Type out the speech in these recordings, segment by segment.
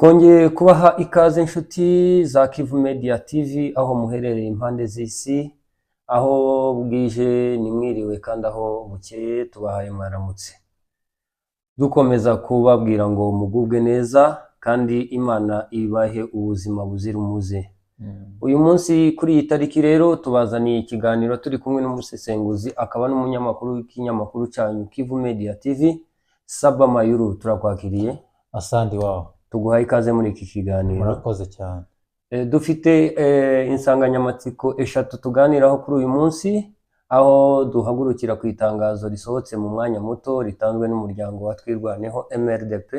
Twongeye kubaha ikaze inshuti za Kivu Media TV aho muherereye impande z'isi, aho bwije nimwiriwe kandi aho bukeye tubahaye mwaramutse. Dukomeza kubabwira ngo mugubwe neza kandi Imana ibahe ubuzima buzira umuze. Uyu munsi kuri iyi tariki rero tubazaniye ikiganiro turi kumwe n'umusesenguzi akaba n'umunyamakuru w'ikinyamakuru cyanyu Kivu Media TV, Saba Mayuru. Turakwakiriye. Asandi wao. Tuguhaye ikaze muri iki kiganiro. Murakoze cyane. Dufite insanganyamatsiko eshatu tuganiraho kuri uyu munsi, aho duhagurukira ku itangazo risohotse mu mwanya muto ritanzwe n'umuryango wa Twirwaneho MRDP,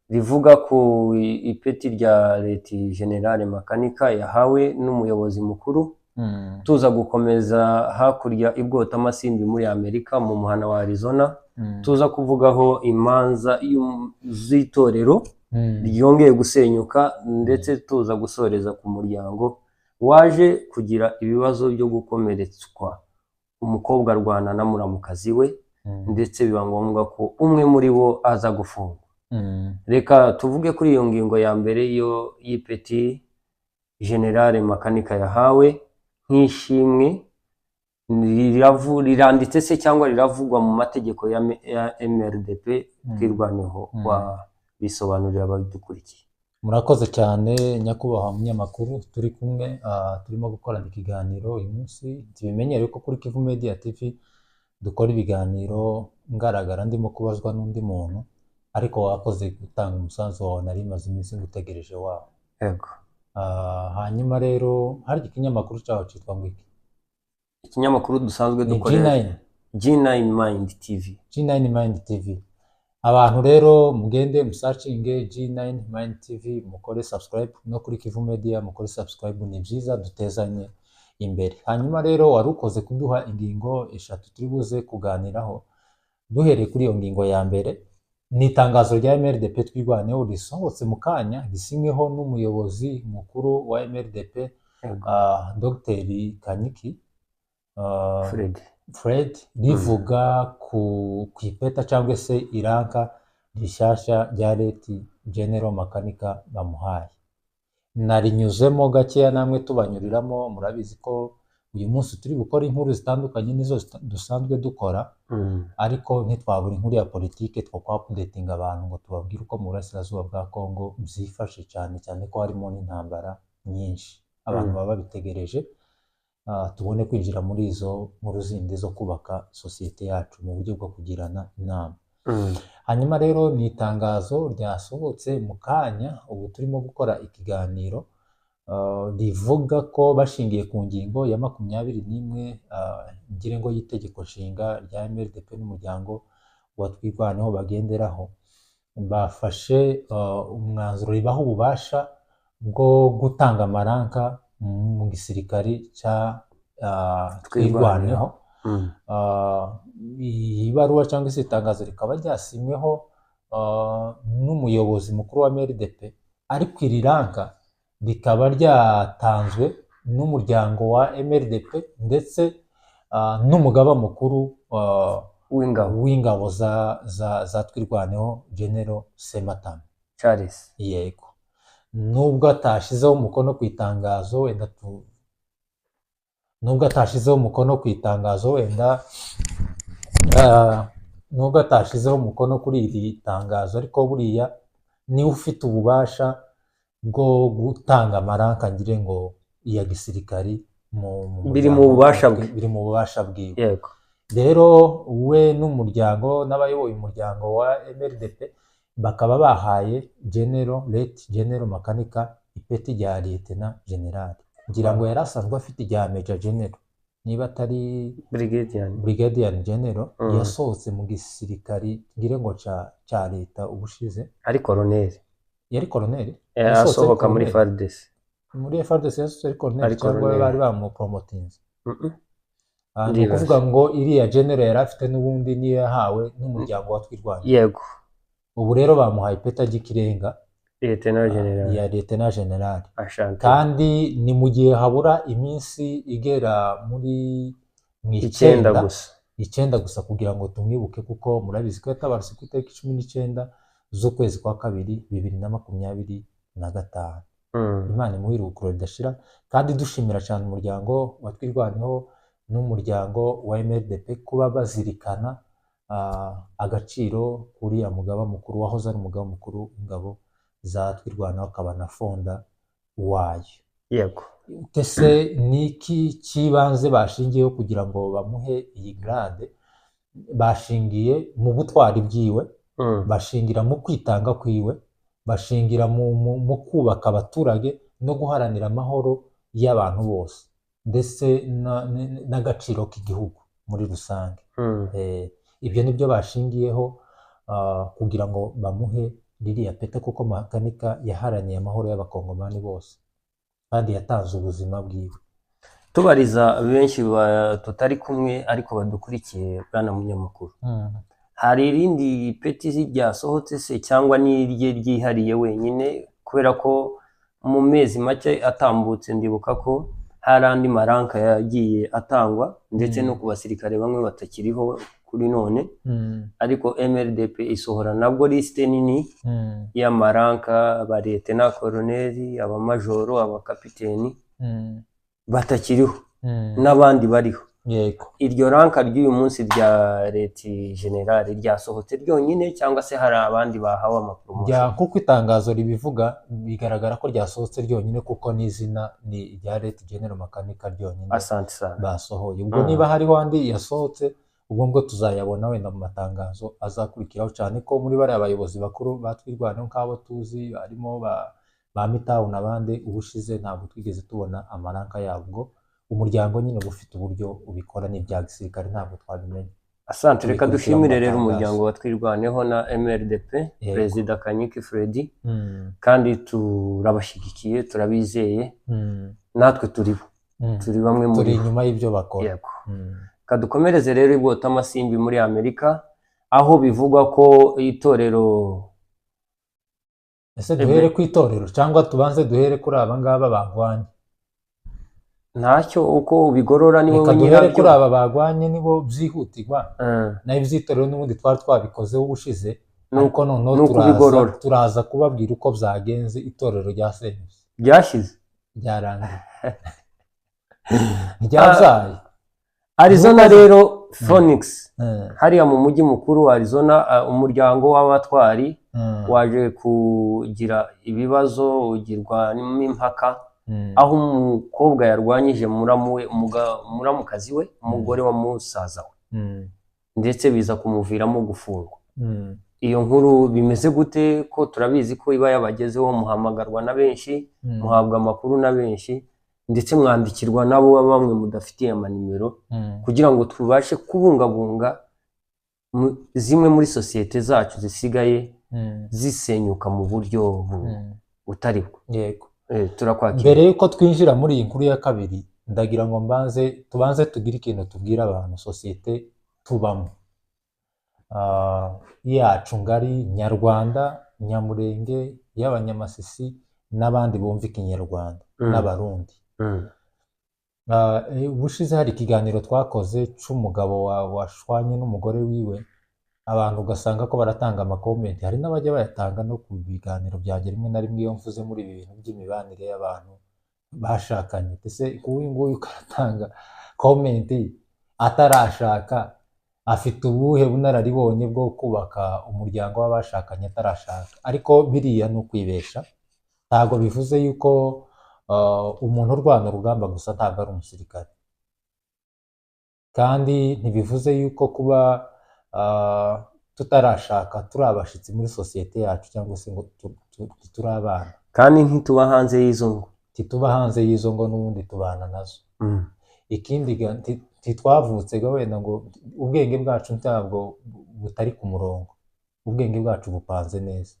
rivuga ku ipeti rya Leti General Makanika yahawe n'umuyobozi mukuru. Tuza gukomeza hakurya ibwota amasimbi muri Amerika mu muhana wa Arizona. Tuza kuvugaho imanza z'itorero ryongeye gusenyuka, ndetse tuza gusoreza ku muryango waje kugira ibibazo byo gukomeretswa umukobwa arwana na muramukazi we, ndetse biba ngombwa ko umwe muri bo aza gufungwa. Reka tuvuge kuri iyo ngingo ya mbere y'ipeti General Makanika yahawe nk'ishimwe. Riranditse se cyangwa riravugwa mu mategeko ya MRDP Twirwaneho? Bisobanurira abadukurikiye. Murakoze cyane nyakubahwa munyamakuru, turi kumwe turimo gukorana ikiganiro uyu munsi. Tubimenyere ko kuri Kivu Media TV dukora ibiganiro ngaragara ndimo kubazwa n'undi muntu, ariko wakoze gutanga umusanzu wawe nari maze iminsi ngutegereje wawe. Yego. Hanyuma rero hari ikinyamakuru cyawe cyitwa ngo iki? Ikinyamakuru dusanzwe dukorera G9 Mind TV. G9 Mind TV. Abantu rero mugende musearchinge G9 Mind TV, mukore subscribe no kuri Kivu Media mukore subscribe, ni byiza dutezanye imbere. Hanyuma rero warukoze kuduha ingingo eshatu turi buze kuganiraho. Duhereye kuri iyo ngingo ya mbere, ni itangazo rya MRDP Twirwaneho risohotse mu kanya, risimweho n'umuyobozi mukuru wa MRDP Dr. Kanyiki Fred, rivuga ku ipeta cyangwa se iranka rishyashya rya Leti General Makanika bamuhaye. Narinyuzemo gakeya namwe tubanyuriramo, murabizi ko uyu munsi turi gukora inkuru zitandukanye nizo dusanzwe dukora, ariko ntitwabura inkuru ya politike two updatinga abantu ngo tubabwire uko mu burasirazuba bwa Kongo byifashe, cyane cyane ko harimo n'intambara nyinshi. Abantu baba bitegereje tubone kwinjira muri izo nkuru zindi zo kubaka sosiyete yacu mu buryo bwo kugirana inama. Hanyuma rero ni itangazo ryasohotse mu kanya ubu turimo gukora ikiganiro, rivuga ko bashingiye ku ngingo ya 21 ngire ngo y'itegeko nshinga rya MRDP n'umuryango wa Twirwaneho bagenderaho, bafashe umwanzuro ribaho ububasha bwo gutanga amaranka mu gisirikari cya Twirwaneho. Iyi baruwa cyangwa se itangazo rikaba ryasimweho n'umuyobozi mukuru wa MRDP, ariko iri ranka rikaba ryatanzwe n'umuryango wa MRDP ndetse n'umugaba mukuru w'ingabo za Twirwaneho General Sematama Charles. Yego. Nubwo atashizeho umukono ku itangazo wenda nubwo atashizeho umukono kuri iri tangazo, ariko buriya niwe ufite ububasha bwo gutanga amaranka ngire ngo iya gisirikari biri mu bubasha bwiwe. Yego. Rero we n'umuryango n'abayoboye umuryango wa MRDP bakaba bahaye Leti General Makanika ipeti rya Lieutenant General. Ngira ngo yari asanzwe afite irya Major General, niba atari Brigadier General. Yasohotse mu gisirikari ngire ngo cya leta ubushize, ari colonel. Yari colonel asohoka muri FARDC. Muri FARDC yasohotse ari colonel cyangwa bari bamupromotinze? Ni ukuvuga ngo iriya General yari afite n'ubundi niyo yahawe n'umuryango wa Twirwaneho. Yego. Ubu rero bamuhaye ipeta ry'ikirenga ya Lieutenant General. Kandi ni mu gihe habura iminsi igera muri 9 gusa kugira ngo tumwibuke, kuko murabizi ko yatabarutse ku itariki 19 z'ukwezi kwa kabiri 2025. Imana imuhe iruhukiro ridashira, kandi dushimira cyane umuryango wa Twirwaneho n'umuryango wa MRDP kuba bazirikana agaciro k'uriya mugaba mukuru wahoze ari umugaba mukuru w'ingabo za Twirwaneho, akaba na fonda wayo. yego. Ese ni iki cy'ibanze bashingiyeho kugira ngo bamuhe iyi grade? Bashingiye mu butwari bwiwe, bashingira mu kwitanga kwiwe, bashingira mu kubaka abaturage no guharanira amahoro y'abantu bose, ndetse n'agaciro k'igihugu muri rusange. Ibyo nibyo bashingiyeho kugira ngo bamuhe ririya pete, kuko Makanika yaharaniye amahoro y'abakongomani bose kandi yatanze ubuzima bwiwe. Tubariza benshi tutari kumwe ariko badukurikiye, bwana munyamakuru, hari irindi peti ryasohotse se cyangwa n'irye ryihariye wenyine? Kubera ko mu mezi make atambutse ndibuka ko hari andi maranka yagiye atangwa, ndetse no ku basirikare bamwe batakiriho kuri none, ariko MRDP isohora nabwo lisite nini y'amaranka, abarete na koloneli, abamajoro, abakapiteni batakiriho n'abandi bariho. Yego. Iryo ranka ry'uyu munsi rya leti generale ryasohotse ryonyine cyangwa se hari abandi bahawe amapromotion? Kuko itangazo ribivuga bigaragara ko ryasohotse ryonyine, kuko n'izina ni rya leti general Makanika ryonyine. Asante sana. Basohoye. Ubwo niba hariho andi yasohotse, ubwo tuzayabona wenda mu matangazo azakurikiraho, cyane ko muri bariya abayobozi bakuru batwirwaneho nk'abo tuzi harimo ba Mitawu n'abandi, ubushize ntabwo twigeze tubona amaranka yabwo. Umuryango nyine ufite uburyo ubikora, n'ibya gisirikare ntabwo twabimenye. Asante, reka dushimire rero umuryango wa Twirwaneho na MRDP, Perezida Kanyuki Freddy, kandi turabashyigikiye, turabizeye, natwe turi bamwe muri turi inyuma y'ibyo bakora. Yego. Kadukomereze rero ibwota amasimbi muri Amerika, aho bivugwa ko itorero. Ese duhere ku itorero cyangwa tubanze duhere kuri aba ngaba bagwanye? Ntacyo, uko ubigorora niwe wenyine. Duhere kuri aba bagwanye, nibo byihutirwa. Naho iby'itorero n'ubundi twari twabikozeho ubushize, ariko noneho turaza kubabwira uko byagenze. Itorero rya Senyusi ryashize, ryarangiye, ryabyaye. Arizona rero, Phoenix, hariya mu mujyi mukuru wa Arizona, umuryango w'abatwari waje kugira ibibazo, ugirwa n'impaka, aho umukobwa yarwanyije muramukazi we, umugore wa musaza we, ndetse biza kumuviramo gufungwa. Iyo nkuru bimeze gute? Ko turabizi ko iba yabagezeho, muhamagarwa na benshi, muhabwa amakuru na benshi, ndetse mwandikirwa nabo bamwe mudafitiye amanimero, kugira ngo tubashe kubungabunga zimwe muri sosiyete zacu zisigaye zisenyuka mu buryo butari bwo. Yego. Turakwakira. Mbere yuko twinjira muri iyi nkuru ya kabiri, ndagira ngo tubanze tugire ikintu tubwira abantu, sosiyete tubamo yacu ngari, nyarwanda, nyamurenge, y'abanyamasisi n'abandi bumva ikinyarwanda, n'abarundi. Ubushize hari ikiganiro twakoze cy'umugabo washwanye n'umugore wiwe, abantu ugasanga ko baratanga amakomenti, hari n'abajya bayatanga no ku biganiro byanjye rimwe na rimwe iyo mvuze muri ibi bintu by'imibanire y'abantu bashakanye. Ese uyu nguyu ukaratanga komenti atarashaka, afite ubuhe bunararibonye bwo kubaka umuryango w'abashakanye atarashaka? Ariko biriya ni ukwibesha. Ntabwo bivuze yuko umuntu urwana urugamba gusa ntabwo ari umusirikare, kandi ntibivuze yuko kuba tutarashaka turi abashitsi muri sosiyete yacu, cyangwa se ngo turi abana. Kandi ntituba hanze y'izo ngo, tituba hanze y'izo ngo, n'ubundi tubana nazo. Ikindi ntitwavutse wenda ngo ubwenge bwacu ntabwo butari ku murongo, ubwenge bwacu bupanze neza.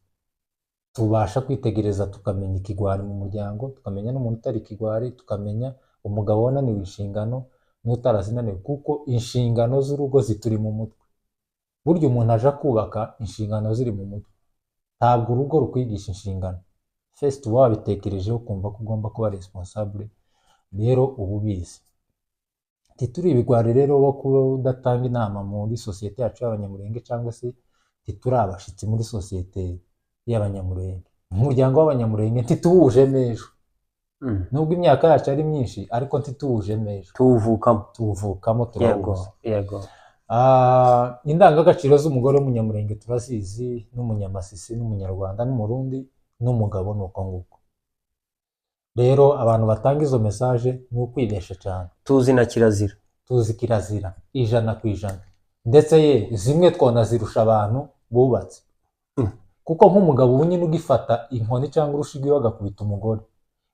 Tubasha kwitegereza tukamenya ikigwari mu muryango, tukamenya n'umuntu utari ikigwari, tukamenya umugabo wananiwe inshingano n'utarazinaniwe, kuko inshingano z'urugo zituri mu mutwe. Burya umuntu aje kubaka, inshingano ziri mu mutwe. Ntabwo urugo rukwigisha inshingano, first wabitekerejeho kumva ko ugomba kuba responsable, rero ubu bizi. Tituri ibigwari rero bo kuba udatanga inama muri sosiyete yacu y'abanyamurenge, cyangwa se ntituri abashitsi muri sosiyete y'abanyamurenge, umuryango w'abanyamurenge ntituwuje mejo, nubwo imyaka yacu ari myinshi ariko ntituwuje mejo, tuwuvukamo turawuzi. yego Indangagaciro z'umugore w'umunyamurenge turazizi, n'umunyamasisi n'umunyarwanda n'umurundi n'umugabo nuko nguko. Rero abantu batanga izo message ni ukwibesha cyane, tuzi na kirazira, tuzi kirazira 100%, ndetse ye zimwe twonazirusha abantu bubatse. Kuko nk'umugabo ubu nyine ugifata inkoni cyangwa urushigi bagakubita umugore,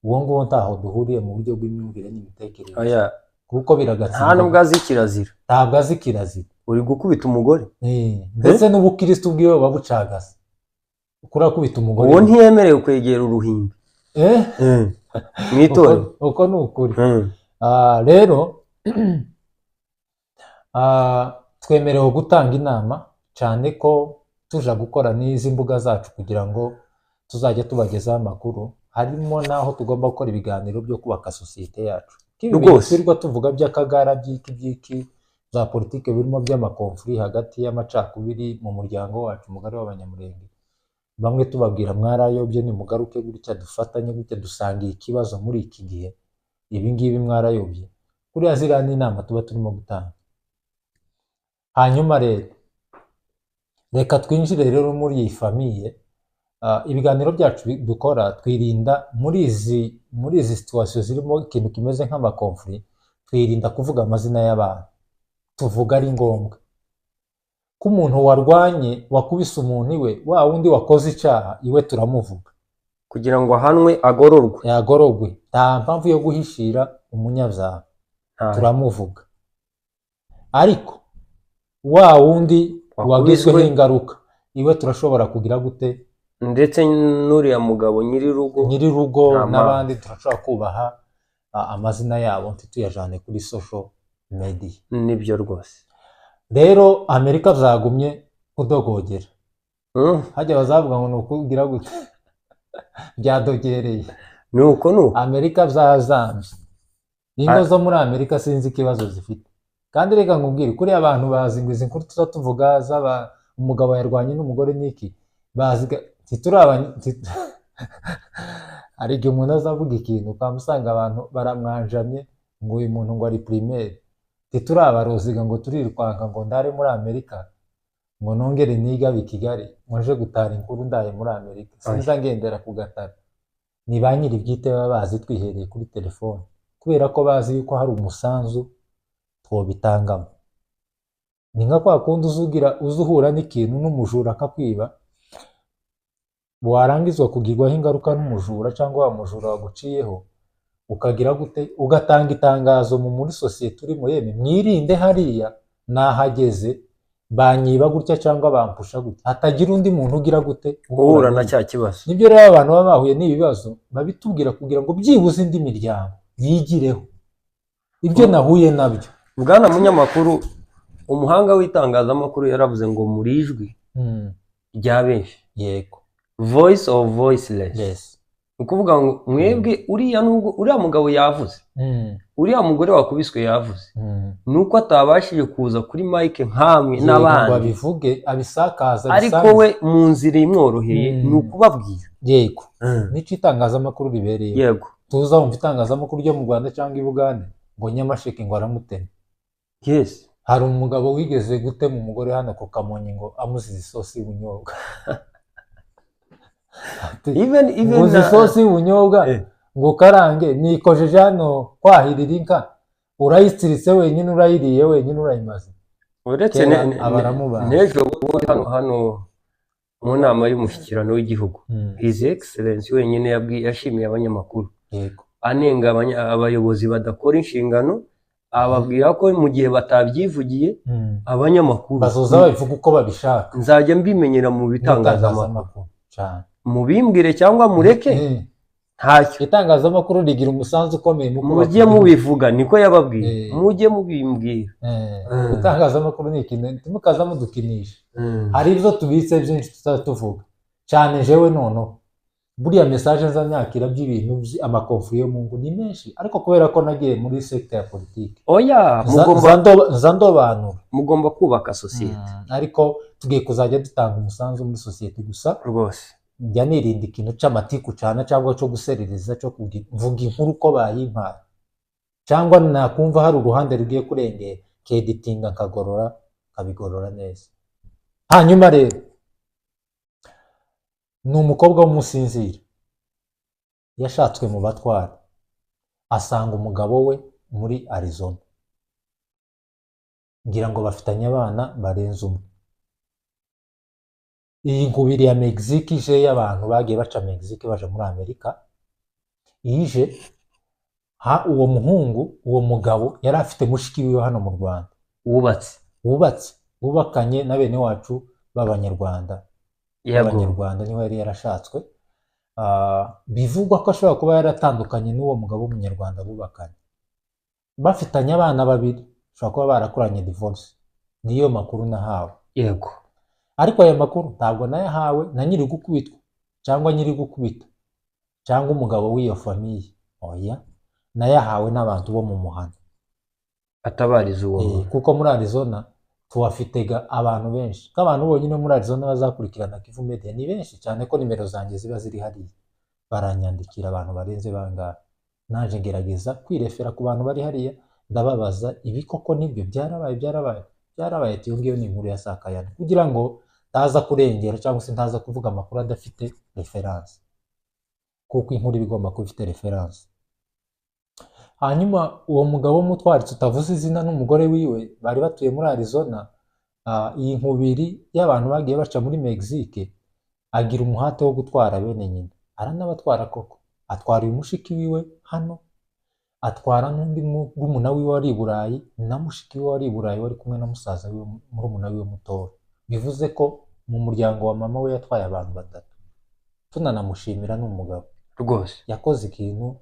uwo nguwo ntaho duhuriye mu buryo bw'imyumvire n'imitekerereze, kuko biragatsindwa. nta nubwo azi kirazira, ntabwo azi kirazira, uri gukubita umugore, ndetse n'ubukristo bwiwe babucagase, kurakubita umugore uwo ntiyemerewe kwegera uruhimbi mw'itorero, uko ni ukuri. Rero twemerewe gutanga inama, cyane ko tuja gukora n'izi mbuga zacu kugira ngo tuzajya tubagezaho amakuru, harimo naho tugomba gukora ibiganiro byo kubaka sosiyete yacu. Twirirwa tuvuga by'akagara by'iki za politike birimo by'amakonfuri hagati y'amacakubiri mu muryango wacu mugari w'abanyamurenge, bamwe tubabwira mwarayobye nimugaruke gutya dufatanye gutya dusangiye ikibazo muri iki gihe, ibi ngibi mwarayobye, kuriya ziriya ni inama tuba turimo gutanga. Hanyuma rero reka twinjire rero muri iyi famiye. Ibiganiro byacu dukora twirinda muri izi situation zirimo ikintu kimeze nk'amakonfuri, twirinda kuvuga amazina y'abantu, tuvuga ari ngombwa ko umuntu warwanye wakubise umuntu iwe, wa wundi wakoze icyaha iwe turamuvuga kugira ngo ahanwe agororwe, nta mpamvu yo guhishira umunyabyaha, turamuvuga. Ariko wa wundi wagizweho ingaruka iwe turashobora kugira gute, ndetse n'uriya mugabo nyirirugo n'abandi turashobora kubaha amazina yabo ntituyajane kuri social media. Nibyo rwose. Rero Amerika zagumye kudogogera, hajya bazavuga ngo nukugira gute byadogereye, nuko Amerika byazambye. Ingo zo muri Amerika sinzi ikibazo zifite, kandi reka nkubwire kuri abantu bazi ngo izi nkuru tuza tuvuga zaba umugabo yarwanye n'umugore niki bazi hari igihe umuntu azavuga ikintu ukamusanga abantu baramwanjamye ngo uyu muntu ngo ari primaire, ntiturabaroziga ngo turirwanka ngo ndare muri Amerika ngo nongere niga i Kigali nje gutara inkuru ndaye muri Amerika, sinza ngendera ku gatara. Ni ba nyiri bwite baba bazi twihereye kuri telefone, kubera ko bazi yuko hari umusanzu twobitangamo. Ni nka kwa kundi uzuhura n'ikintu n'umujura akakwiba, warangizwa kugirwaho ingaruka n'umujura cyangwa wa mujura waguciyeho, ukagira gute ugatanga itangazo muri sosiyete urimo, yeme mwirinde hariya nahageze banyiba gutya cyangwa bampusha gutya, hatagira undi muntu ugira gute uhura na cya kibazo. Nibyo rero abantu baba bahuye n'ibibazo babitubwira kugira ngo byibuze indi miryango yigireho ibyo nahuye nabyo. Bwana munyamakuru, umuhanga w'itangazamakuru yaravuze ngo muri ijwi rya benshi, yego, voice of voiceless. yes. Ukuvuga ngo mwebwe uriya mugabo yavuze, uriya mugore wakubiswe yavuze, nuko atabashije kuza kuri mike nkamwe n'abandi babivuge abisakaza, ariko we mu nzira imworoheye ni ukubabwira. Yego, nico itangazamakuru ribereye. Yego, tuza umva itangazamakuru ryo mu Rwanda cyangwa i Bugande ngo Nyamasheke ngo aramutema. Yes, hari umugabo wigeze gutema umugore hano ku Kamonyi ngo amuzize isosi y'ubunyobwa. even isosi y'ubunyobwa ngo karange nikojeje hano kwahirira inka, urayitsiritse wenyine, urayiriye wenyine, urayimaze. Uretse n'ejo hano mu nama y'umushyikirano w'igihugu, His Excellency wenyine yashimiye abanyamakuru, yego, anenga abayobozi badakora inshingano, ababwira ko mu gihe batabyivugiye abanyamakuru bazoza babivuga uko babishaka. Nzajya mbimenyera mu bitangazamakuru cyane, mubimbwire cyangwa mureke, ntacyo. Itangazamakuru rigira umusanzu ukomeye mu mujye mubivuga, niko yababwiye, mujye mubimbwira. Itangazamakuru ni ikintu timukaza mudukinisha, hari ibyo tubitse byinshi tutatuvuga cyane. Jewe noneho buriya message nza nyakira by'ibintu amakonfuri yo mu ngo ni menshi, ariko kubera ko nagiye muri sector ya politiki oya nza ndobanura mugomba kubaka sosiyete ariko tugiye kuzajya dutanga umusanzu muri sosiyete gusa rwose. njya nirinda ikintu c'amatiku cana cyangwa cyo guserereza cyo kuvuga inkuru ko bayimpaye, cyangwa nakumva hari uruhande rugiye kurengera keditinga kabigorora neza. Hanyuma rero ni umukobwa w'umusinzira yashatswe mu batwara, asanga umugabo we muri Arizona, ngira ngo bafitanye abana barenze umwe. Iyi nkubiri ya Mexique ije y'abantu bagiye baca Mexique baje muri Amerika, ije uwo muhungu uwo mugabo yari afite mushiki wiwe hano mu Rwanda wubakanye na bene wacu b'Abanyarwanda. Abanyarwanda niwe yari yarashatswe. Bivugwa ko ashobora kuba yaratandukanye n'uwo mugabo w'Umunyarwanda bubakanye, bafitanye abana babiri, ashobora kuba barakoranye divorce. Niyo makuru nahawe. Yego. Ariko aya makuru ntabwo nayahawe na nyiri gukubitwa cyangwa nyiri gukubita cyangwa umugabo w'iyo famiye. Oya, nayahawe n'abantu bo mu muhanda atabariza uwo kuko muri Arizona tuhafitega abantu benshi, nk'abantu bonyine muri Arizona bazakurikirana Kivu Media ni benshi cyane ko nimero zanjye ziba ziri hariya, baranyandikira abantu barenze bangahe. Naje ngerageza kwirefera ku bantu bari hariya, ndababaza ibi koko nibyo byarabaye ati ngiyo ni inkuru ya Sakayana, kugira ngo ndaza kurengera cyangwa se ndaza kuvuga amakuru adafite reference, kuko inkuru igomba kuba ifite reference. Hanyuma uwo mugabo w'umutwaritsi utavuze izina n'umugore wiwe bari batuye muri Arizona. Iyi nkubiri y'abantu bagiye baca muri Mexique agira umuhate wo gutwara bene nyina, aranabatwara koko. Atwara uyu mushiki wiwe hano, atwara n'undi murumuna wiwe wari i Burayi, na mushiki wiwe wari i Burayi wari kumwe na musaza wiwe murumuna wiwe mutoya. Bivuze ko mu muryango wa mama we yatwaye abantu batatu. Tunanamushimira n'umugabo rwose yakoze ikintu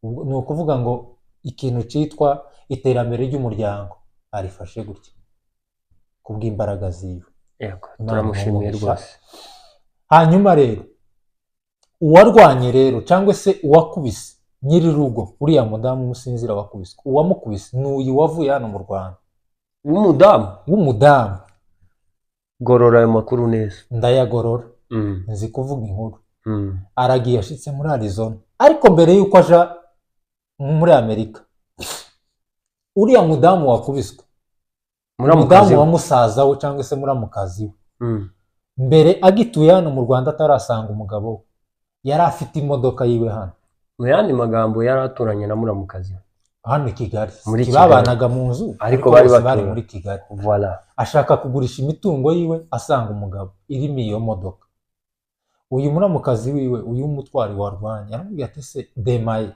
ni ukuvuga ngo ikintu cyitwa iterambere ry'umuryango arifashe gutya kubw'imbaraga ziwe. Yego, turamushimiye rwose. Hanyuma rero uwarwanye rero cyangwa se uwakubise nyiri rugo uriya mudamu umusinzira wakubise, uwamukubise ni uyu wavuye hano mu Rwanda w'umudamu. Gorora ayo makuru neza. Ndayagorora. Nzi kuvuga inkuru. Aragiye ashitse muri Arizona, ariko mbere yuko aja muri Amerika uriya mudamu wakubiswe, mudamu wa musaza we cyangwa se muramukazi we, mbere agituye hano mu Rwanda atarasanga umugabo we, yari afite imodoka yiwe hano. Mu yandi magambo yari aturanye na muramukazi we hano i Kigali, babanaga mu nzu ariko bari muri Kigali. Voilà. Ashaka kugurisha imitungo yiwe asanga umugabo irimo iyo modoka. Uyu muramukazi wiwe uyu mutwari warwanye aramubwira ati se demaye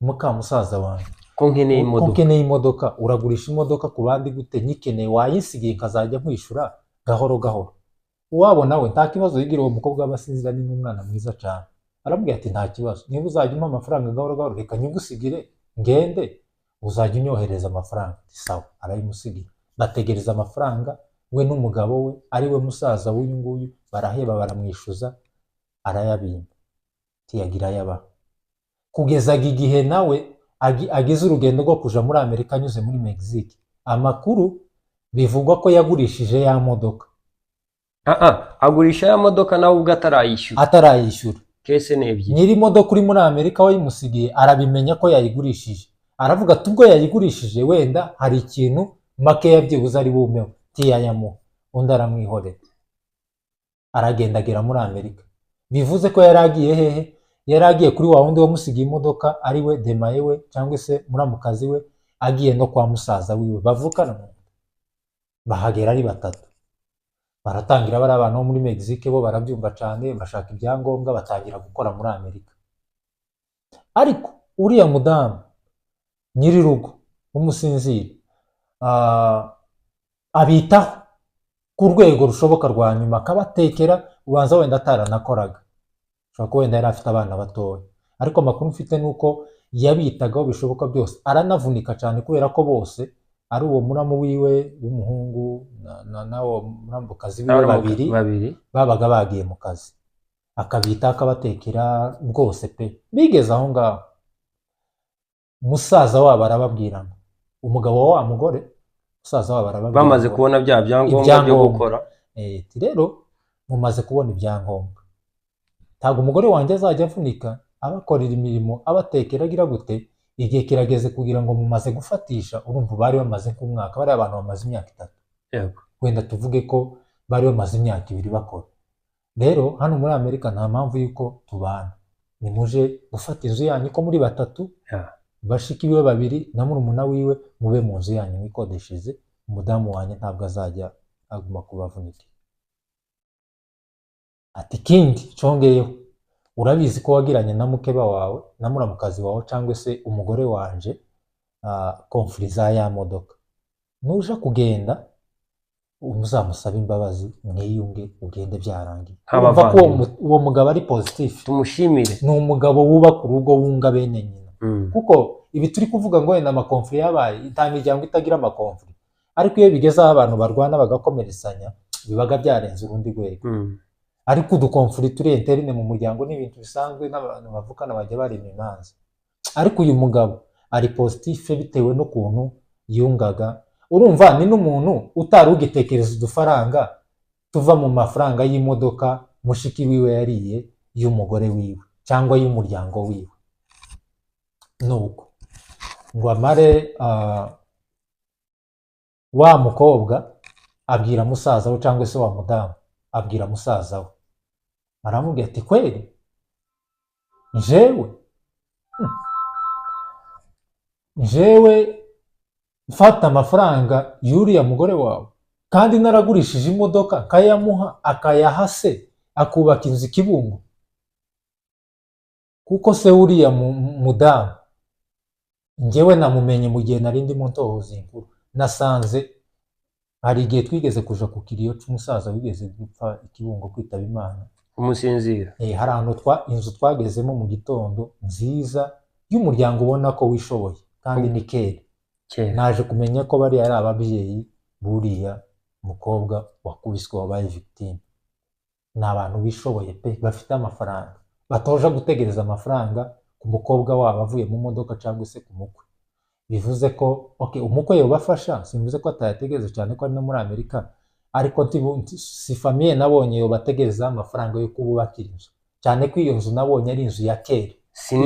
muka musaza wanjye ko nkeneye imodoka, uragurisha imodoka ku bandi gute? Nyikeneye wayisigiye nkazajya nkwishura gahoro gahoro. Uwabo nawe nta kibazo yigira uwo mukobwa w'abasinzira ni umwana mwiza cyane. Aramubwira ati nta kibazo, niba uzajya umpa amafaranga gahoro gahoro reka nyigusigire ngende uzajya unyohereza amafaranga. Sawa, arayimusigira. Bategereza amafaranga, we n'umugabo we ari we musaza w'uyu nguyu baraheba baramwishuza, arayabimba tiyagira yaba, kugeza igihe nawe ageze urugendo rwo kuja muri Amerika anyuze muri Mexique. Amakuru bivugwa ko yagurishije ya modoka. Agurisha ya modoka nawe ubwo atarayishyura. Kese nebye nyiri modoka uri muri Amerika wayimusigiye arabimenya ko yayigurishije, aravuga ati ubwo yayigurishije wenda hari ikintu make yabyibuze ari bumeho, tiyayamuha. Undi aramwihorera, aragendagera muri Amerika. Bivuze ko yaragiye hehe? Yaragiye kuri wa wundi wamusigiye imodoka ari we demaye we cyangwa se muramukazi we, agiye no kwa musaza wiwe bavukana. Bahagera ari batatu, baratangira bari abantu bo muri Mexique bo barabyumva cyane, bashaka ibyangombwa batangira gukora muri Amerika. Ariko uriya mudamu nyiri rugo w'umusinzira abitaho ku rwego rushoboka rwa nyuma, akabatekera. Ubanza wenda ataranakoraga, ushobora kuba wenda yari afite abana batoya, ariko amakuru mfite ni uko yabitagaho bishoboka byose. Aranavunika cyane kubera ko bose ari uwo muramu wiwe w'umuhungu na uwo muramukazi wiwe babiri babaga bagiye mu kazi. akabita akabatekera rwose pe. Bigeze aho ngaho umusaza wabo arababwirana, umugabo wa mugore, umusaza wabo arababwira bamaze ngo kubona bya byangombwa byo gukora. ati rero mumaze kubona ibyangombwa, ntabwo umugore wanjye azajya avunika abakorera imirimo abatekera agira gute, igihe kirageze kugira ngo mumaze gufatisha. Urumva bari bamaze nk'umwaka, bari abantu bamaze imyaka 3, yego wenda tuvuge ko bari bamaze imyaka 2 bakora. Rero hano muri Amerika nta mpamvu y'uko tubana, nimuje gufata inzu yanyu ko muri 3, bashiki biwe 2 na murumuna wiwe, mube mu nzu yanyu mwikodesheje, umudamu wanjye ntabwo azajya aguma kubavunika. Ati kindi congeyeho, urabizi ko wagiranye na mukeba wawe na muramukazi wawe cyangwa se umugore wanje konfuri za ya modoka, nuja kugenda umuzamusaba imbabazi, mwiyunge ugende byarangiye. Urumva ko uwo mugabo ari positif, tumushimire. ni umugabo wubaka urugo wunga bene nyina. Kuko ibi turi kuvuga ngo wenda amakonfuri yabaye, nta miryango itagira amakonfuri, ariko iyo bigeze aho abantu barwana bagakomeretsanya bibaga byarenze urundi rwego. Ariko udukonfuri turi interine mu muryango ni ibintu bisanzwe, n'abantu bavukana bajya barema imanza. Ariko uyu mugabo ari positif bitewe n'ukuntu yungaga. Urumva ni n'umuntu utari ugitekereza udufaranga tuva mu mafaranga y'imodoka mushiki wiwe yariye, y'umugore wiwe cyangwa y'umuryango wiwe. Nuko ngo amare wa mukobwa abwira musaza we cyangwa se wa mudamu abwira musaza we, aramubwira ati kweli njewe mfata amafaranga y'uriya mugore wawe kandi naragurishije imodoka kayamuha akayaha se akubaka inzu Kibungo, kuko se uriya mudamu njyewe namumenye mu gihe nari ndimo ntohoza inkuru, nasanze hari igihe twigeze kuja ku kiriyo cy'umusaza wigeze gupfa Kibungo kwitaba Imana umusinzira. hari ahantu inzu twagezemo mu gitondo nziza y'umuryango ubona ko wishoboye kandi ni kera. Naje kumenya ko bari ari ababyeyi buriya mukobwa wakubiswe wabaye victime. Ni abantu bishoboye pe, bafite amafaranga, batoja gutegereza amafaranga ku mukobwa wabo avuye mu modoka cyangwa se ku mukwe. Bivuze ko umukwe yobafasha, simvuze ko atayategereza cyane ko ari no muri Amerika, ariko si famiye nabonye yobategereza amafaranga yo kububakira inzu, cyane ko iyo nzu nabonye ari inzu ya kera. Si